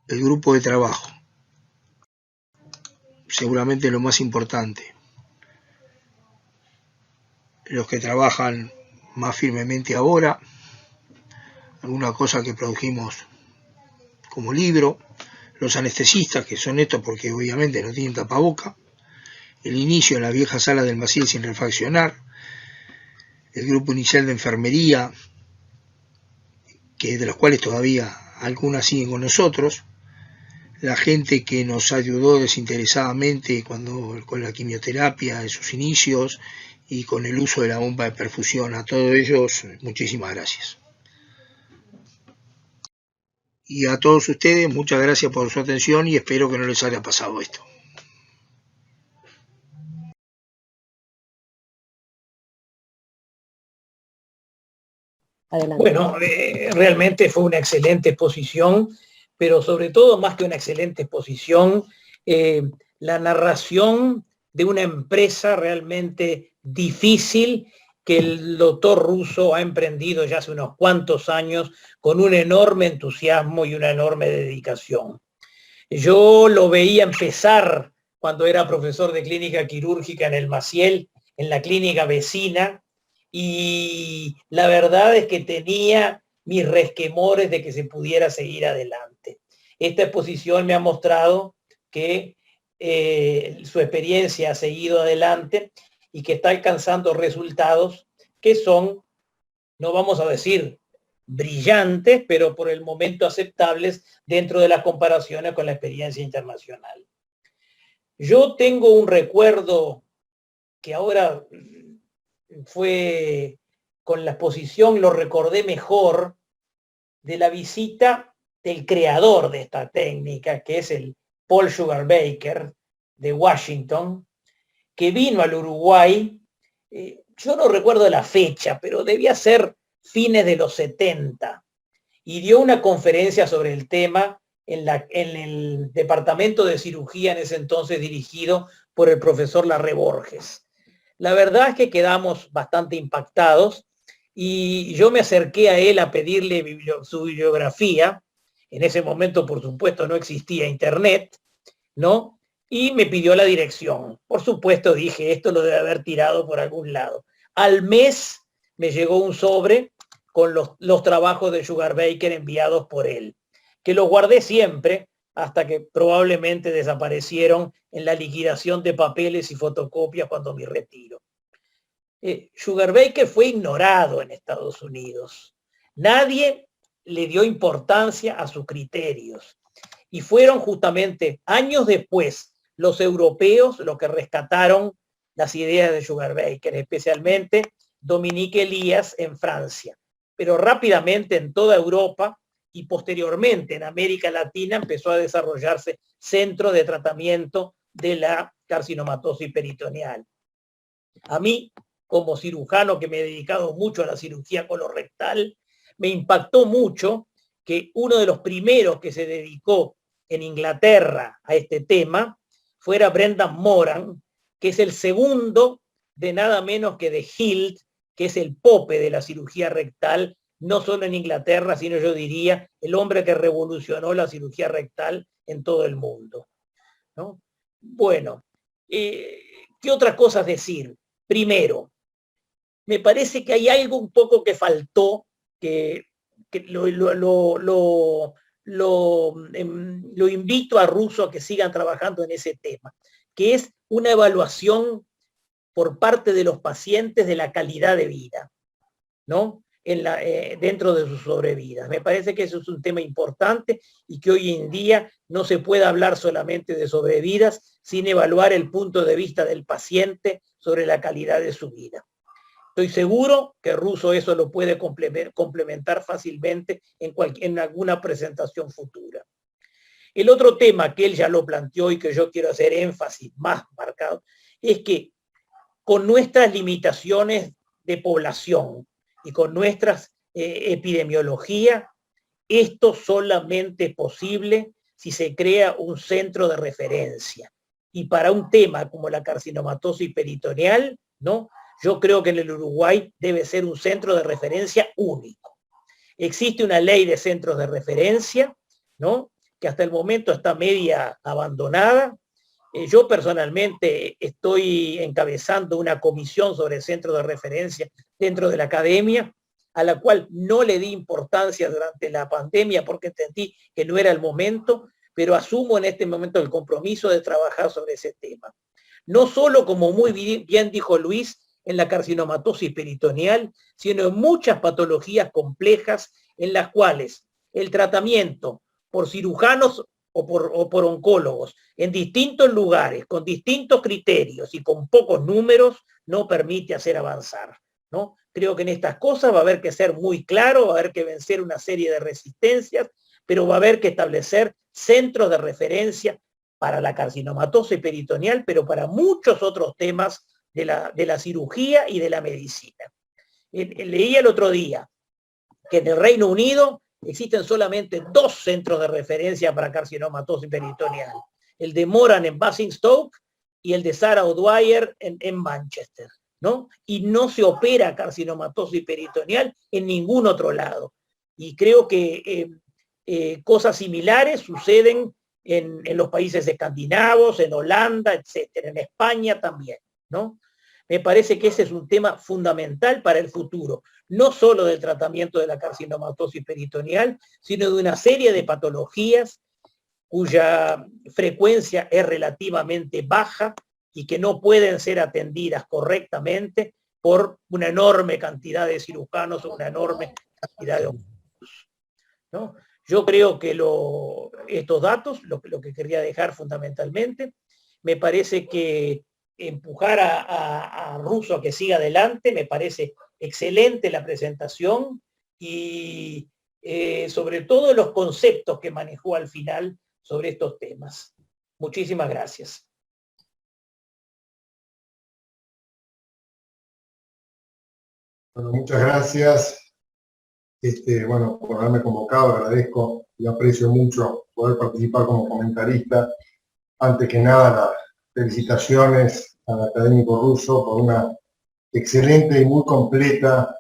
El grupo de trabajo, seguramente lo más importante, los que trabajan más firmemente ahora, alguna cosa que produjimos como libro, los anestesistas, que son estos porque obviamente no tienen tapaboca, el inicio en la vieja sala del Maciel sin refaccionar, el grupo inicial de enfermería, que de los cuales todavía algunas siguen con nosotros, la gente que nos ayudó desinteresadamente con la quimioterapia en sus inicios y con el uso de la bomba de perfusión. A todos ellos, muchísimas gracias. Y a todos ustedes, muchas gracias por su atención y espero que no les haya pasado esto. Adelante. Bueno, realmente fue una excelente exposición, pero sobre todo, más que una excelente exposición, la narración de una empresa realmente difícil que el doctor Russo ha emprendido ya hace unos cuantos años con un enorme entusiasmo y una enorme dedicación. Yo lo veía empezar cuando era profesor de clínica quirúrgica en el Maciel, en la clínica vecina, y la verdad es que tenía mis resquemores de que se pudiera seguir adelante. Esta exposición me ha mostrado que su experiencia ha seguido adelante y que está alcanzando resultados que son, no vamos a decir brillantes, pero por el momento aceptables dentro de las comparaciones con la experiencia internacional. Yo tengo un recuerdo que ahora fue con la exposición, lo recordé mejor, de la visita del creador de esta técnica, que es el Paul Sugarbaker de Washington, que vino al Uruguay, yo no recuerdo la fecha, pero debía ser fines de los 70, y dio una conferencia sobre el tema en el departamento de cirugía en ese entonces dirigido por el profesor Larré Borges. La verdad es que quedamos bastante impactados y yo me acerqué a él a pedirle su bibliografía. En ese momento, por supuesto, no existía internet, ¿no? Y me pidió la dirección. Por supuesto, dije, esto lo debe haber tirado por algún lado. Al mes me llegó un sobre con los trabajos de Sugarbaker enviados por él, que los guardé siempre hasta que probablemente desaparecieron en la liquidación de papeles y fotocopias cuando me retiro. Sugarbaker fue ignorado en Estados Unidos. Nadie le dio importancia a sus criterios. Y fueron justamente años después los europeos los que rescataron las ideas de Sugarbaker, especialmente Dominique Elias en Francia. Pero rápidamente en toda Europa y posteriormente en América Latina empezó a desarrollarse centros de tratamiento de la carcinomatosis peritoneal. A mí, como cirujano que me he dedicado mucho a la cirugía colorectal, me impactó mucho que uno de los primeros que se dedicó en Inglaterra a este tema fuera Brendan Moran, que es el segundo de nada menos que de Hild, que es el pope de la cirugía rectal, no solo en Inglaterra, sino yo diría el hombre que revolucionó la cirugía rectal en todo el mundo, ¿no? Bueno, ¿qué otras cosas decir? Primero, me parece que hay algo un poco que faltó, que lo invito a Russo a que sigan trabajando en ese tema, que es una evaluación por parte de los pacientes de la calidad de vida, ¿no? Dentro de sus sobrevidas. Me parece que eso es un tema importante y que hoy en día no se puede hablar solamente de sobrevidas sin evaluar el punto de vista del paciente sobre la calidad de su vida. Estoy seguro que Russo eso lo puede complementar fácilmente en alguna presentación futura. El otro tema que él ya lo planteó y que yo quiero hacer énfasis más marcado es que con nuestras limitaciones de población y con nuestras epidemiología, esto solamente es posible si se crea un centro de referencia. Y para un tema como la carcinomatosis peritoneal, ¿no? Yo creo que en el Uruguay debe ser un centro de referencia único. Existe una ley de centros de referencia, ¿no? Que hasta el momento está media abandonada. Yo personalmente estoy encabezando una comisión sobre centros de referencia dentro de la academia, a la cual no le di importancia durante la pandemia porque entendí que no era el momento, pero asumo en este momento el compromiso de trabajar sobre ese tema. No solo, como muy bien dijo Luis, en la carcinomatosis peritoneal, sino en muchas patologías complejas en las cuales el tratamiento por cirujanos o por oncólogos en distintos lugares, con distintos criterios y con pocos números, no permite hacer avanzar, ¿no? Creo que en estas cosas va a haber que ser muy claro, va a haber que vencer una serie de resistencias, pero va a haber que establecer centros de referencia para la carcinomatosis peritoneal, pero para muchos otros temas de la cirugía y de la medicina. Leí el otro día que en el Reino Unido existen solamente 2 centros de referencia para carcinomatosis peritoneal. El de Moran en Basingstoke y el de Sarah O'Dwyer en Manchester, ¿no? Y no se opera carcinomatosis peritoneal en ningún otro lado. Y creo que cosas similares suceden en los países escandinavos, en Holanda, etcétera, en España también, ¿no? Me parece que ese es un tema fundamental para el futuro, no solo del tratamiento de la carcinomatosis peritoneal, sino de una serie de patologías cuya frecuencia es relativamente baja y que no pueden ser atendidas correctamente por una enorme cantidad de cirujanos o una enorme cantidad de oncólogos, ¿no? Yo creo que estos datos, lo que quería dejar fundamentalmente, me parece que empujar a Russo a que siga adelante, me parece excelente la presentación y sobre todo los conceptos que manejó al final sobre estos temas. Muchísimas gracias. Bueno, muchas gracias. Bueno, por haberme convocado, agradezco y aprecio mucho poder participar como comentarista. Antes que nada, las felicitaciones al académico Russo por una excelente y muy completa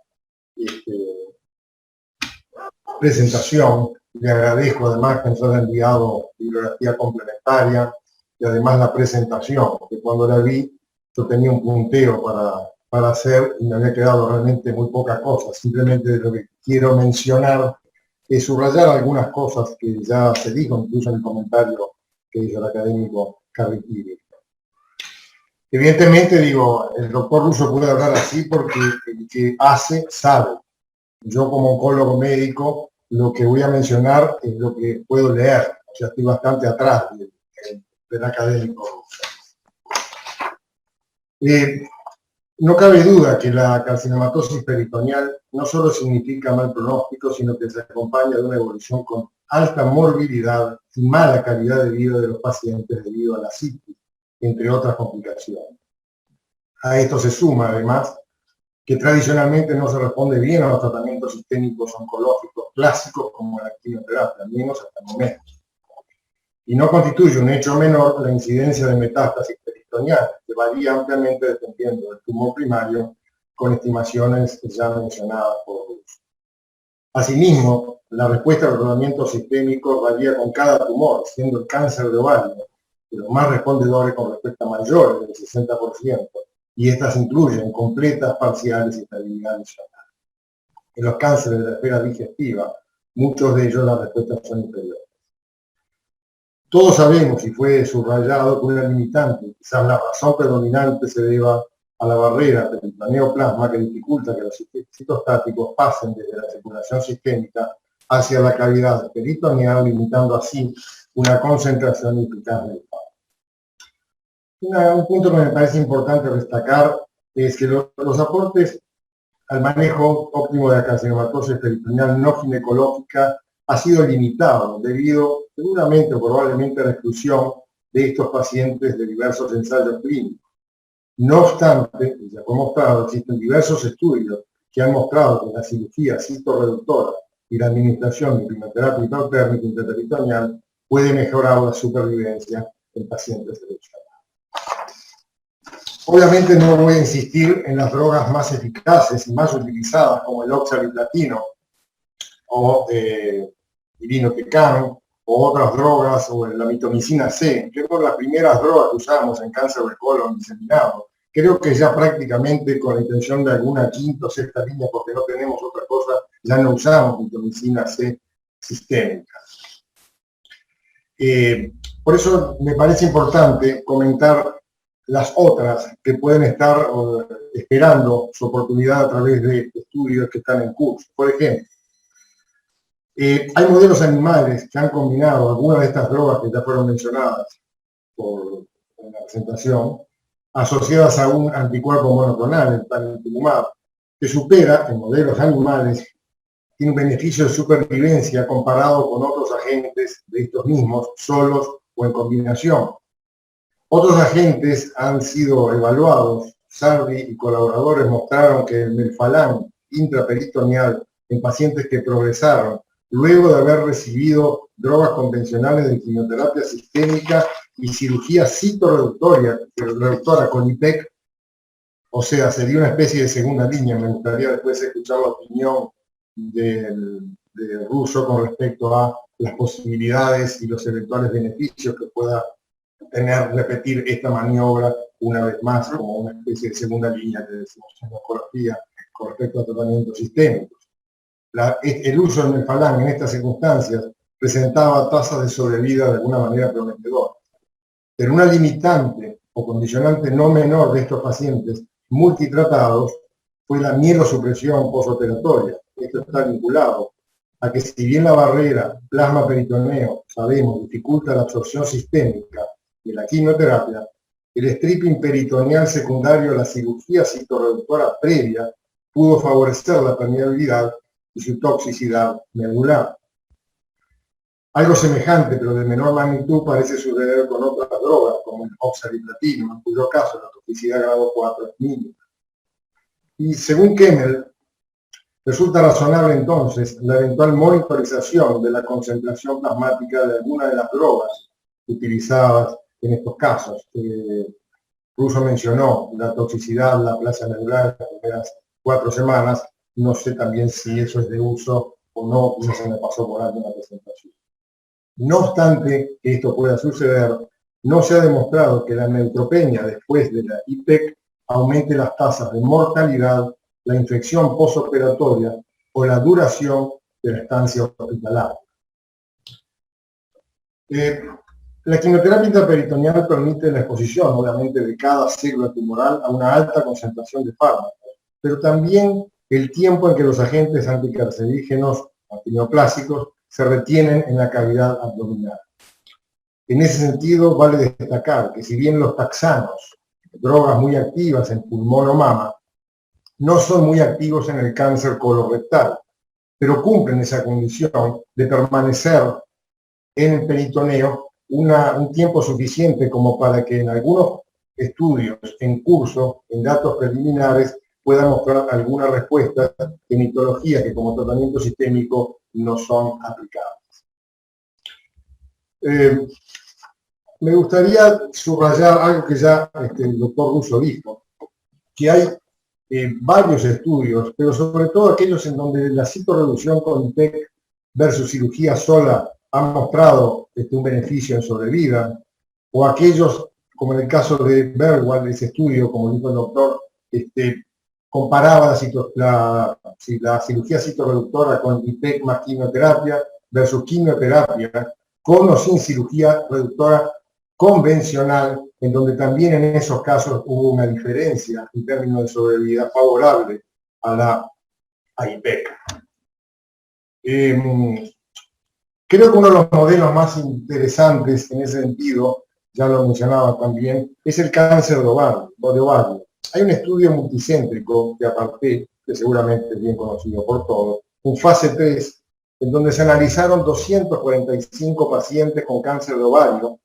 presentación. Le agradezco además que nos haya enviado bibliografía complementaria y además la presentación, porque cuando la vi yo tenía un punteo para hacer y me había quedado realmente muy poca cosa. Simplemente lo que quiero mencionar es subrayar algunas cosas que ya se dijo, incluso en el comentario que hizo el académico Carriquiri. Evidentemente, digo, el doctor Russo puede hablar así porque el que hace sabe. Yo como oncólogo médico, lo que voy a mencionar es lo que puedo leer, o sea, estoy bastante atrás del académico Russo. No cabe duda que la carcinomatosis peritoneal no solo significa mal pronóstico, sino que se acompaña de una evolución con alta morbilidad y mala calidad de vida de los pacientes debido a la citis, entre otras complicaciones. A esto se suma, además, que tradicionalmente no se responde bien a los tratamientos sistémicos oncológicos clásicos como la quimioterapia, al menos hasta el momento. Y no constituye un hecho menor la incidencia de metástasis peritoneal, que varía ampliamente dependiendo del tumor primario, con estimaciones ya mencionadas por Russo. Asimismo, la respuesta al tratamiento sistémico varía con cada tumor, siendo el cáncer de ovario de los más respondedores con respuesta mayor del 60%, y estas incluyen completas, parciales y estabilidad lesional. En los cánceres de la esfera digestiva, muchos de ellos las respuestas son inferiores. Todos sabemos, y fue subrayado, que una limitante, quizás la razón predominante, se deba a la barrera del neoplasma que dificulta que los citostáticos pasen desde la circulación sistémica hacia la cavidad peritoneal, limitando así una concentración eficaz del fármaco. Un punto que me parece importante destacar es que los aportes al manejo óptimo de la carcinomatosis peritoneal no ginecológica ha sido limitado debido seguramente o probablemente a la exclusión de estos pacientes de diversos ensayos clínicos. No obstante, ya como mostrado, existen diversos estudios que han mostrado que la cirugía citorreductora y la administración de quimioterapia hipotérmica intraperitoneal puede mejorar la supervivencia en pacientes seleccionados. Obviamente no voy a insistir en las drogas más eficaces y más utilizadas como el oxaliplatino o irinotecan o otras drogas o la mitomicina C, que son las primeras drogas que usamos en cáncer de colon diseminado. Creo que ya prácticamente con la intención de alguna quinta o sexta línea, porque no tenemos otra cosa, ya no usamos mitomicina C sistémica. Por eso me parece importante comentar las otras que pueden estar esperando su oportunidad a través de estudios que están en curso. Por ejemplo, hay modelos animales que han combinado algunas de estas drogas que ya fueron mencionadas en la presentación, asociadas a un anticuerpo monoclonal, el panitumumab, que supera en modelos animales, tiene un beneficio de supervivencia comparado con otros agentes de estos mismos, solos o en combinación. Otros agentes han sido evaluados. Sardi y colaboradores mostraron que el melfalán intraperitoneal en pacientes que progresaron luego de haber recibido drogas convencionales de quimioterapia sistémica y cirugía citorreductora con IPEC, o sea, sería una especie de segunda línea. Me gustaría después escuchar la opinión de Russo con respecto a las posibilidades y los eventuales beneficios que pueda repetir esta maniobra una vez más como una especie de segunda línea que decimos en oncología con respecto a tratamientos sistémicos. El uso del Melphalan en estas circunstancias presentaba tasas de sobrevida de alguna manera prometedoras. Pero una limitante o condicionante no menor de estos pacientes multitratados fue la mielosupresión postoperatoria. Esto está vinculado a que si bien la barrera plasma-peritoneo, sabemos, dificulta la absorción sistémica de la quimioterapia, el stripping peritoneal secundario a la cirugía citorreductora previa pudo favorecer la permeabilidad y su toxicidad medular. Algo semejante, pero de menor magnitud, parece suceder con otras drogas, como el oxaliplatino, en cuyo caso la toxicidad grado 4 es mínima. Y según Kemmel, resulta razonable entonces la eventual monitorización de la concentración plasmática de alguna de las drogas utilizadas en estos casos. Russo mencionó la toxicidad, la plasia medular en las primeras 4 semanas. No sé también si eso es de uso o no, quizás se me pasó por alto en la presentación. No obstante que esto pueda suceder, no se ha demostrado que la neutropenia después de la IPEC aumente las tasas de mortalidad, la infección postoperatoria o la duración de la estancia hospitalaria. La quimioterapia intraperitoneal permite la exposición, obviamente, de cada célula tumoral a una alta concentración de fármacos, pero también el tiempo en que los agentes anticarcerígenos antineoplásicos se retienen en la cavidad abdominal. En ese sentido, vale destacar que si bien los taxanos, drogas muy activas en pulmón o mama, no son muy activos en el cáncer colorectal, pero cumplen esa condición de permanecer en el peritoneo un tiempo suficiente como para que en algunos estudios en curso, en datos preliminares, pueda mostrar alguna respuesta en histologías que como tratamiento sistémico no son aplicables. Me gustaría subrayar algo que ya el doctor Russo dijo, que hay varios estudios, pero sobre todo aquellos en donde la citorreducción con IPEC versus cirugía sola ha mostrado un beneficio en sobrevida, o aquellos, como en el caso de Bergwall, ese estudio, como dijo el doctor, comparaba la cirugía citorreductora con IPEC más quimioterapia versus quimioterapia con o sin cirugía reductora convencional, en donde también en esos casos hubo una diferencia en términos de sobrevida favorable a IPEC. Creo que uno de los modelos más interesantes en ese sentido, ya lo mencionaba también, es el cáncer de ovario. Hay un estudio multicéntrico que aparté, que seguramente es bien conocido por todos, un fase 3, en donde se analizaron 245 pacientes con cáncer de ovario,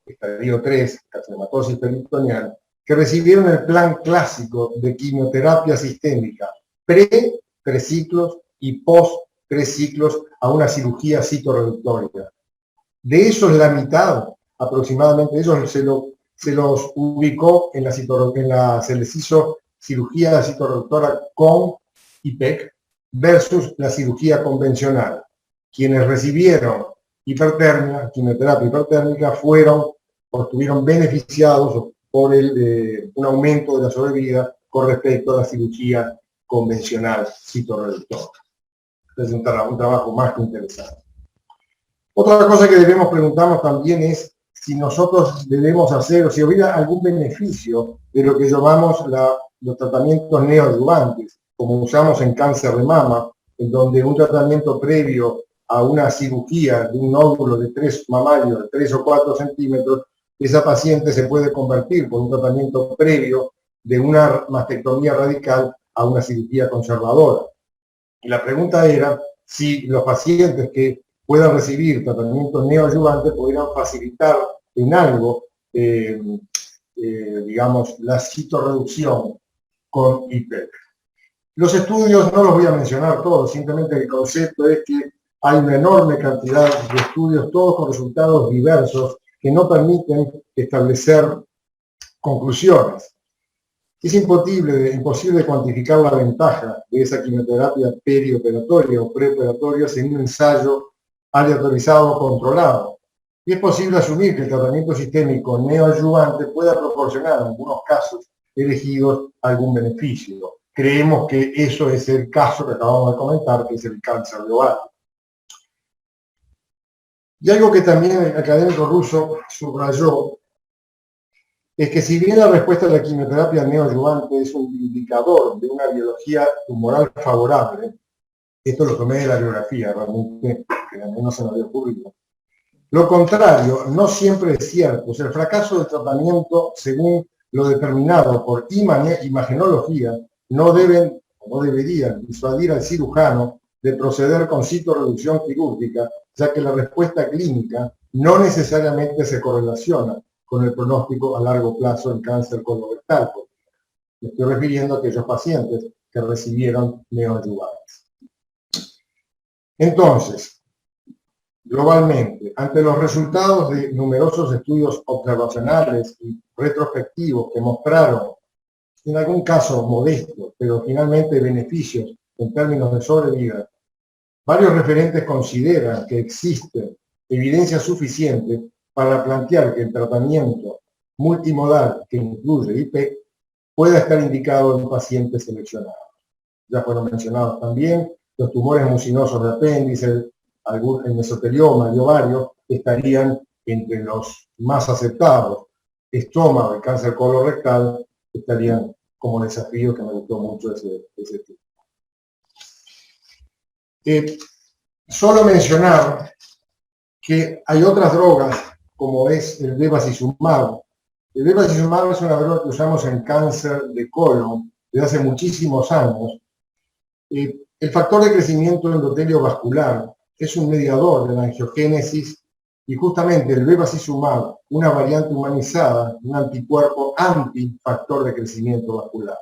estadio 3, carcinomatosis peritoneal, que recibieron el plan clásico de quimioterapia sistémica pre-3 ciclos y post-3 ciclos a una cirugía citorreductoria. De esos, la mitad aproximadamente, ellos se los ubicó se les hizo cirugía citorreductora con IPEC versus la cirugía convencional. Quienes recibieron hipertermia, quimioterapia hipertérmica, estuvieron beneficiados por un aumento de la sobrevida con respecto a la cirugía convencional citorreductora. Es un trabajo más que interesante. Otra cosa que debemos preguntarnos también es si nosotros debemos hacer, o si hubiera algún beneficio de lo que llamamos los tratamientos neoadyuvantes, como usamos en cáncer de mama, en donde un tratamiento previo a una cirugía de un nódulo de 3 mamario de 3 o 4 centímetros, esa paciente se puede convertir por un tratamiento previo de una mastectomía radical a una cirugía conservadora. Y la pregunta era si los pacientes que puedan recibir tratamientos neoadyuvantes podrían facilitar en algo, digamos, la citorreducción con IPEC. Los estudios no los voy a mencionar todos, simplemente el concepto es que hay una enorme cantidad de estudios, todos con resultados diversos, que no permiten establecer conclusiones. Es imposible cuantificar la ventaja de esa quimioterapia perioperatoria o preoperatoria en un ensayo aleatorizado controlado. y es posible asumir que el tratamiento sistémico neoadyuvante pueda proporcionar en algunos casos elegidos algún beneficio. Creemos que eso es el caso que acabamos de comentar, que es el cáncer de ovario. Y algo que también el académico ruso subrayó es que si bien la respuesta a la quimioterapia neoadyuvante es un indicador de una biología tumoral favorable, esto lo tomé de la biografía, realmente, que a mí no se me había ocurrido. Lo contrario, no siempre es cierto. O sea, el fracaso del tratamiento, según lo determinado por imagenología, no deberían disuadir al cirujano de proceder con citorreducción quirúrgica, ya que la respuesta clínica no necesariamente se correlaciona con el pronóstico a largo plazo en cáncer colorectal. Me estoy refiriendo a aquellos pacientes que recibieron neoadyuvantes. Entonces, globalmente, ante los resultados de numerosos estudios observacionales y retrospectivos que mostraron, en algún caso modestos, pero finalmente beneficios en términos de sobrevida, varios referentes consideran que existe evidencia suficiente para plantear que el tratamiento multimodal que incluye IPEC pueda estar indicado en pacientes seleccionados. Ya fueron mencionados también los tumores mucinosos de apéndice, el mesotelioma y ovario estarían entre los más aceptados. Estómago y cáncer colorectal estarían como desafío, que me gustó mucho ese tipo. Solo mencionar que hay otras drogas, como es el bevacizumab. El bevacizumab es una droga que usamos en cáncer de colon desde hace muchísimos años. El factor de crecimiento endotelio vascular es un mediador de la angiogénesis y justamente el bevacizumab, una variante humanizada, un anticuerpo antifactor de crecimiento vascular.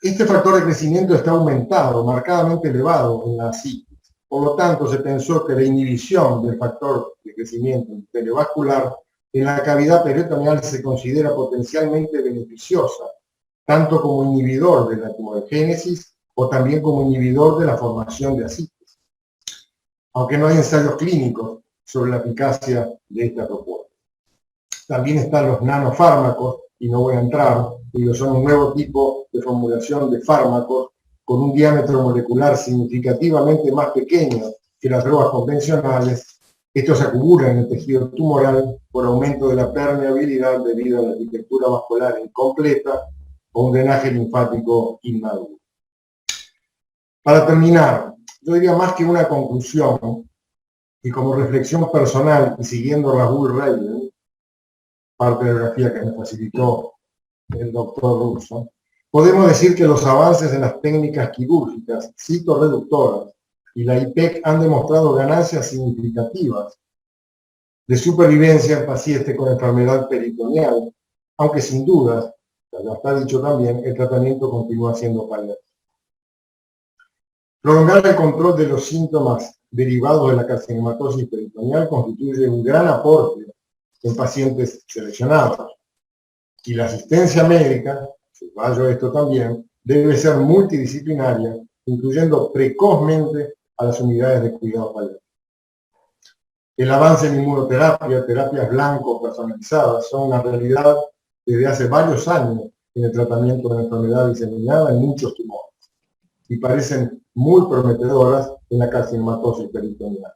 Este factor de crecimiento está aumentado, marcadamente elevado en la psiquis. Por lo tanto, se pensó que la inhibición del factor de crecimiento endotelio-vascular en la cavidad peritoneal se considera potencialmente beneficiosa, tanto como inhibidor de la tumorigénesis o también como inhibidor de la formación de ascites, aunque no hay ensayos clínicos sobre la eficacia de esta propuesta. También están los nanofármacos, y no voy a entrar, pero son un nuevo tipo de formulación de fármacos con un diámetro molecular significativamente más pequeño que las drogas convencionales. Estos se acumulan en el tejido tumoral por aumento de la permeabilidad debido a la arquitectura vascular incompleta o un drenaje linfático inmaduro. Para terminar, yo diría más que una conclusión, y como reflexión personal, y siguiendo Rahul Reiden, parte de la biografía que me facilitó el doctor Russo, podemos decir que los avances en las técnicas quirúrgicas citorreductoras y la IPEC han demostrado ganancias significativas de supervivencia en pacientes con enfermedad peritoneal, aunque sin dudas, ya está dicho también, el tratamiento continúa siendo paliativo. Prolongar el control de los síntomas derivados de la carcinomatosis peritoneal constituye un gran aporte en pacientes seleccionados. Y la asistencia médica, subrayo esto también, debe ser multidisciplinaria, incluyendo precozmente a las unidades de cuidado paliativo. El avance en inmunoterapia, terapias blanco personalizadas, son una realidad desde hace varios años en el tratamiento de la enfermedad diseminada en muchos tumores y parecen muy prometedoras en la carcinomatosis peritoneal,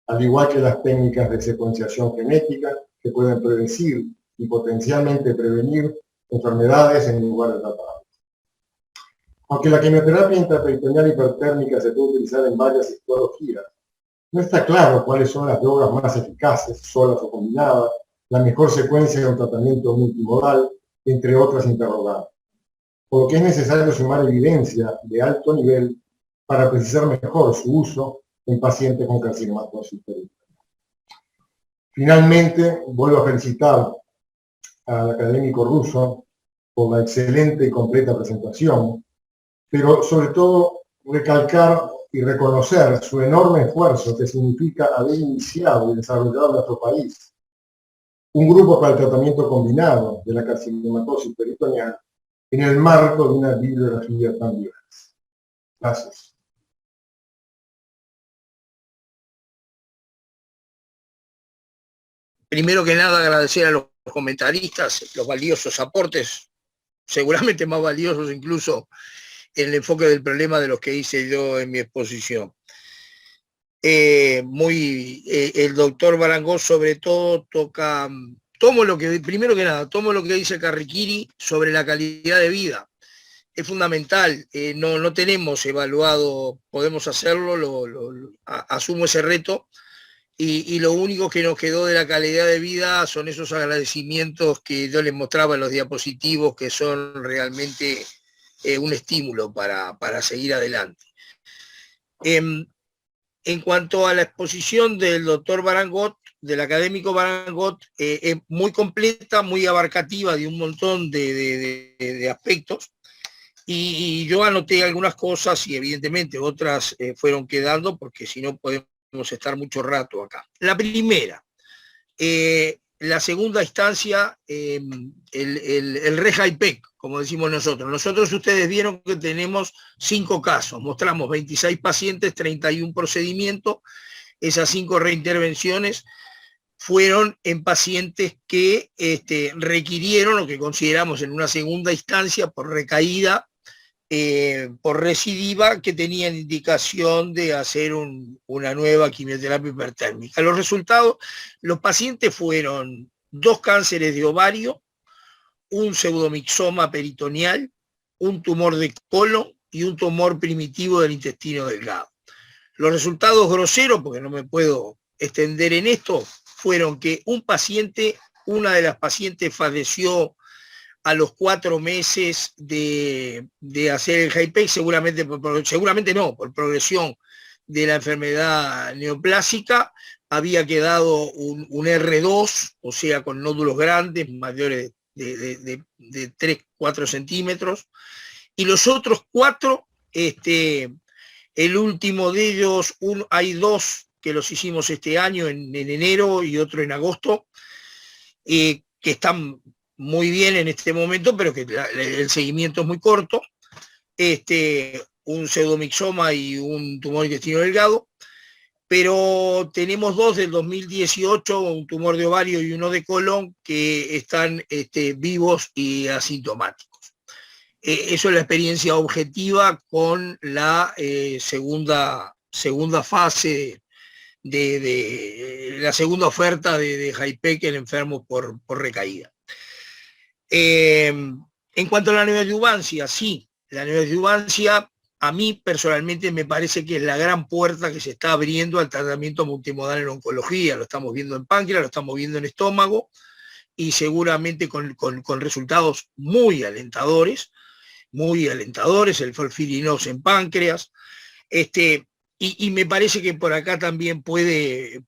al igual que las técnicas de secuenciación genética que pueden predecir y potencialmente prevenir enfermedades en lugar de tratarlas. Aunque la quimioterapia intraperitoneal hipertérmica se puede utilizar en varias histologías, no está claro cuáles son las drogas más eficaces, solas o combinadas, la mejor secuencia de un tratamiento multimodal, entre otras interrogantes. Por lo que es necesario sumar evidencia de alto nivel para precisar mejor su uso en pacientes con carcinomatosis peritoneal. Finalmente, vuelvo a felicitar al académico Russo por la excelente y completa presentación, pero sobre todo recalcar y reconocer su enorme esfuerzo que significa haber iniciado y desarrollado en nuestro país un grupo para el tratamiento combinado de la carcinomatosis peritoneal en el marco de una bibliografía tan diversa. Gracias. Primero que nada, agradecer a los comentaristas los valiosos aportes, seguramente más valiosos incluso en el enfoque del problema de los que hice yo en mi exposición. El doctor Barangot sobre todo primero que nada, tomo lo que dice Carriquiri sobre la calidad de vida. Es fundamental, no tenemos evaluado, podemos hacerlo, asumo ese reto, y lo único que nos quedó de la calidad de vida son esos agradecimientos que yo les mostraba en los diapositivos, que son realmente un estímulo para seguir adelante. En cuanto a la exposición del doctor Barangot, del académico Barangot, es muy completa, muy abarcativa de un montón de aspectos, y yo anoté algunas cosas y evidentemente otras fueron quedando, porque si no podemos estar mucho rato acá. La primera, la segunda instancia, el REJAIPEC, como decimos nosotros. Nosotros, ustedes vieron que tenemos 5 casos, mostramos 26 pacientes, 31 procedimientos. Esas 5 reintervenciones fueron en pacientes que requirieron, o que consideramos en una segunda instancia, por recaída, por recidiva, que tenían indicación de hacer una nueva quimioterapia hipertérmica. Los resultados, los pacientes fueron 2 cánceres de ovario, un pseudomixoma peritoneal, un tumor de colon y un tumor primitivo del intestino delgado. Los resultados groseros, porque no me puedo extender en esto, fueron que una de las pacientes falleció a los 4 meses de hacer el HIPEC, seguramente no, por progresión de la enfermedad neoplásica. Había quedado un R2, o sea, con nódulos grandes, mayores de 3-4 centímetros, y los otros 4, el último de ellos, hay 2 que los hicimos este año, en enero, y otro en agosto, que están muy bien en este momento, pero que el seguimiento es muy corto, un pseudomixoma y un tumor intestino delgado, pero tenemos 2 del 2018, un tumor de ovario y uno de colon, que están vivos y asintomáticos. Eso es la experiencia objetiva con la segunda fase de la segunda oferta de HIPEC en enfermos por recaída. En cuanto a la neoadyuvancia, sí, la neoadyuvancia a mí personalmente me parece que es la gran puerta que se está abriendo al tratamiento multimodal en oncología. Lo estamos viendo en páncreas, lo estamos viendo en estómago, y seguramente con resultados muy alentadores, el FOLFIRINOX en páncreas, y me parece que por acá también puede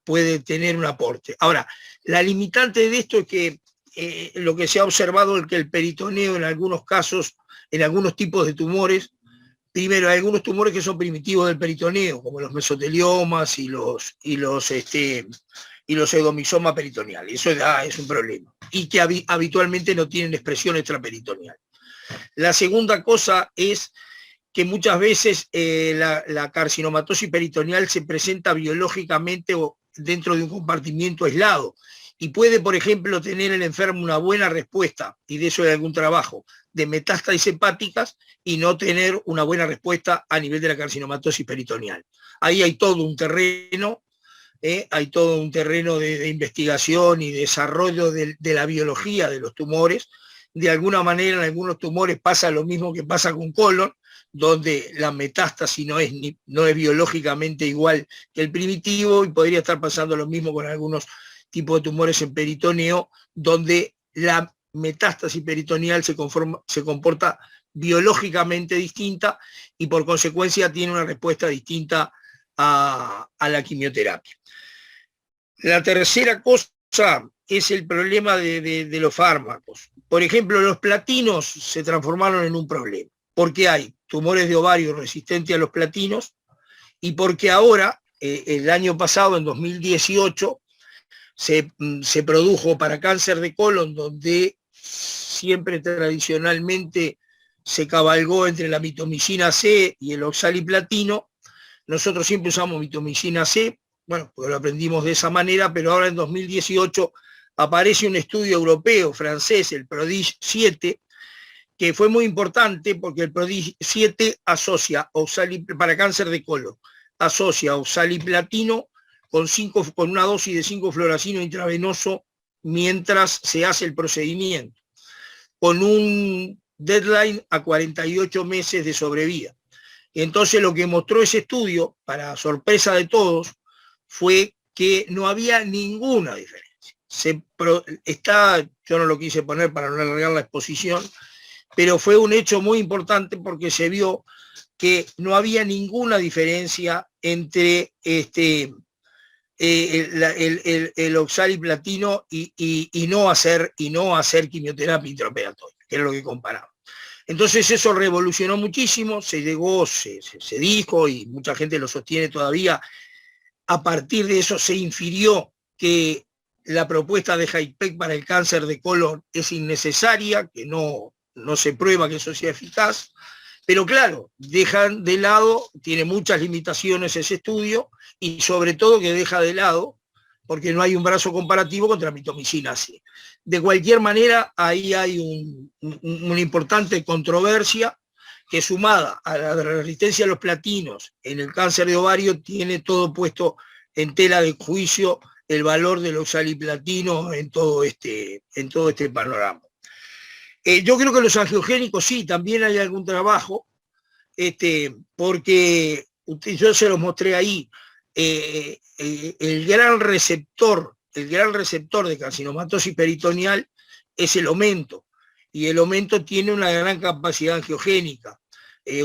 tener un aporte. Ahora, la limitante de esto es que lo que se ha observado es que el peritoneo en algunos casos, en algunos tipos de tumores, primero hay algunos tumores que son primitivos del peritoneo, como los mesoteliomas y los pseudomisomas peritoneales. Eso es un problema, y que habitualmente no tienen expresión extraperitoneal. La segunda cosa es que muchas veces la carcinomatosis peritoneal se presenta biológicamente o dentro de un compartimiento aislado, y puede, por ejemplo, tener el enfermo una buena respuesta, y de eso hay algún trabajo, de metástasis hepáticas, y no tener una buena respuesta a nivel de la carcinomatosis peritoneal. Ahí hay todo un terreno, de investigación y desarrollo de la biología de los tumores. De alguna manera, en algunos tumores pasa lo mismo que pasa con colon, donde la metástasis no es biológicamente igual que el primitivo, y podría estar pasando lo mismo con algunos tipos de tumores en peritoneo, donde la metástasis peritoneal se comporta biológicamente distinta, y por consecuencia tiene una respuesta distinta a la quimioterapia. La tercera cosa es el problema de los fármacos. Por ejemplo, los platinos se transformaron en un problema, porque hay tumores de ovario resistentes a los platinos, y porque ahora, el año pasado, en 2018, se produjo para cáncer de colon, donde siempre tradicionalmente se cabalgó entre la mitomicina C y el oxaliplatino. Nosotros siempre usamos mitomicina C, bueno, porque lo aprendimos de esa manera, pero ahora en 2018 aparece un estudio europeo, francés, el PRODIGE 7, que fue muy importante porque el PRODIGE 7 asocia para cáncer de colon, asocia oxaliplatino con una dosis de 5-fluoracino intravenoso mientras se hace el procedimiento, con un deadline a 48 meses de sobrevida. Entonces lo que mostró ese estudio, para sorpresa de todos, fue que no había ninguna diferencia. Yo no lo quise poner para no alargar la exposición, pero fue un hecho muy importante porque se vio que no había ninguna diferencia entre el oxaliplatino y no hacer quimioterapia intraoperatoria, que era lo que comparaba. Entonces eso revolucionó muchísimo, se dijo, y mucha gente lo sostiene todavía. A partir de eso se infirió que la propuesta de HIPEC para el cáncer de colon es innecesaria, que no se prueba que eso sea eficaz, pero claro, dejan de lado, tiene muchas limitaciones ese estudio, y sobre todo que deja de lado, porque no hay un brazo comparativo contra mitomicina C. De cualquier manera, ahí hay una importante controversia que, sumada a la resistencia a los platinos en el cáncer de ovario, tiene todo puesto en tela de juicio el valor del oxaliplatino en todo este panorama. Yo creo que los angiogénicos sí, también hay algún trabajo, porque yo se los mostré ahí, el gran receptor de carcinomatosis peritoneal es el aumento, y el aumento tiene una gran capacidad angiogénica.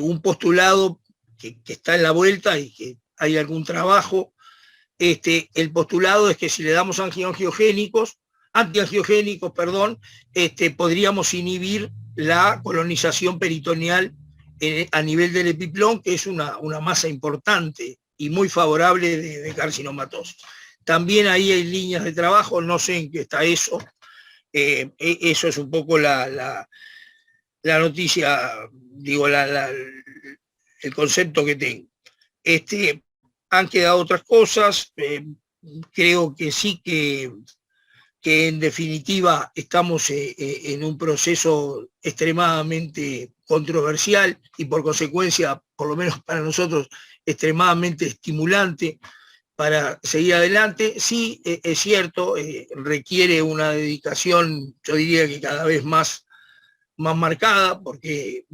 Un postulado que está en la vuelta y que hay algún trabajo, el postulado es que si le damos antiangiogénicos, podríamos inhibir la colonización peritoneal a nivel del epiplón, que es una masa importante y muy favorable de carcinomatosis. También ahí hay líneas de trabajo, no sé en qué está eso. Eso es un poco la noticia, digo, el concepto que tengo. Han quedado otras cosas, creo que sí que en definitiva estamos en un proceso extremadamente controversial y por consecuencia, por lo menos para nosotros, extremadamente estimulante para seguir adelante. Sí, es cierto, requiere una dedicación, yo diría que cada vez más marcada, porque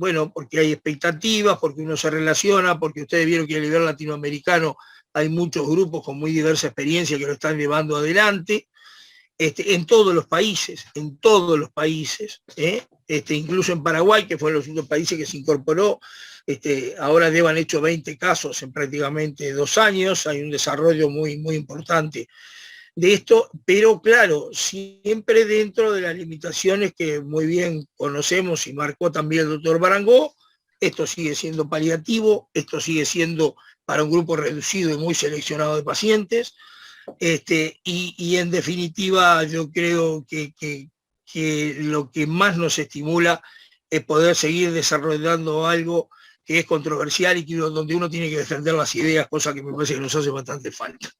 hay expectativas, porque uno se relaciona, porque ustedes vieron que a nivel latinoamericano hay muchos grupos con muy diversa experiencia que lo están llevando adelante, en todos los países, incluso en Paraguay, que fue uno de los últimos países que se incorporó. Ahora han hecho 20 casos en prácticamente 2 años, hay un desarrollo muy, muy importante de esto, pero claro, siempre dentro de las limitaciones que muy bien conocemos y marcó también el doctor Barangó. Esto sigue siendo paliativo, esto sigue siendo para un grupo reducido y muy seleccionado de pacientes, y en definitiva yo creo que lo que más nos estimula es poder seguir desarrollando algo que es controversial y donde uno tiene que defender las ideas, cosa que me parece que nos hace bastante falta.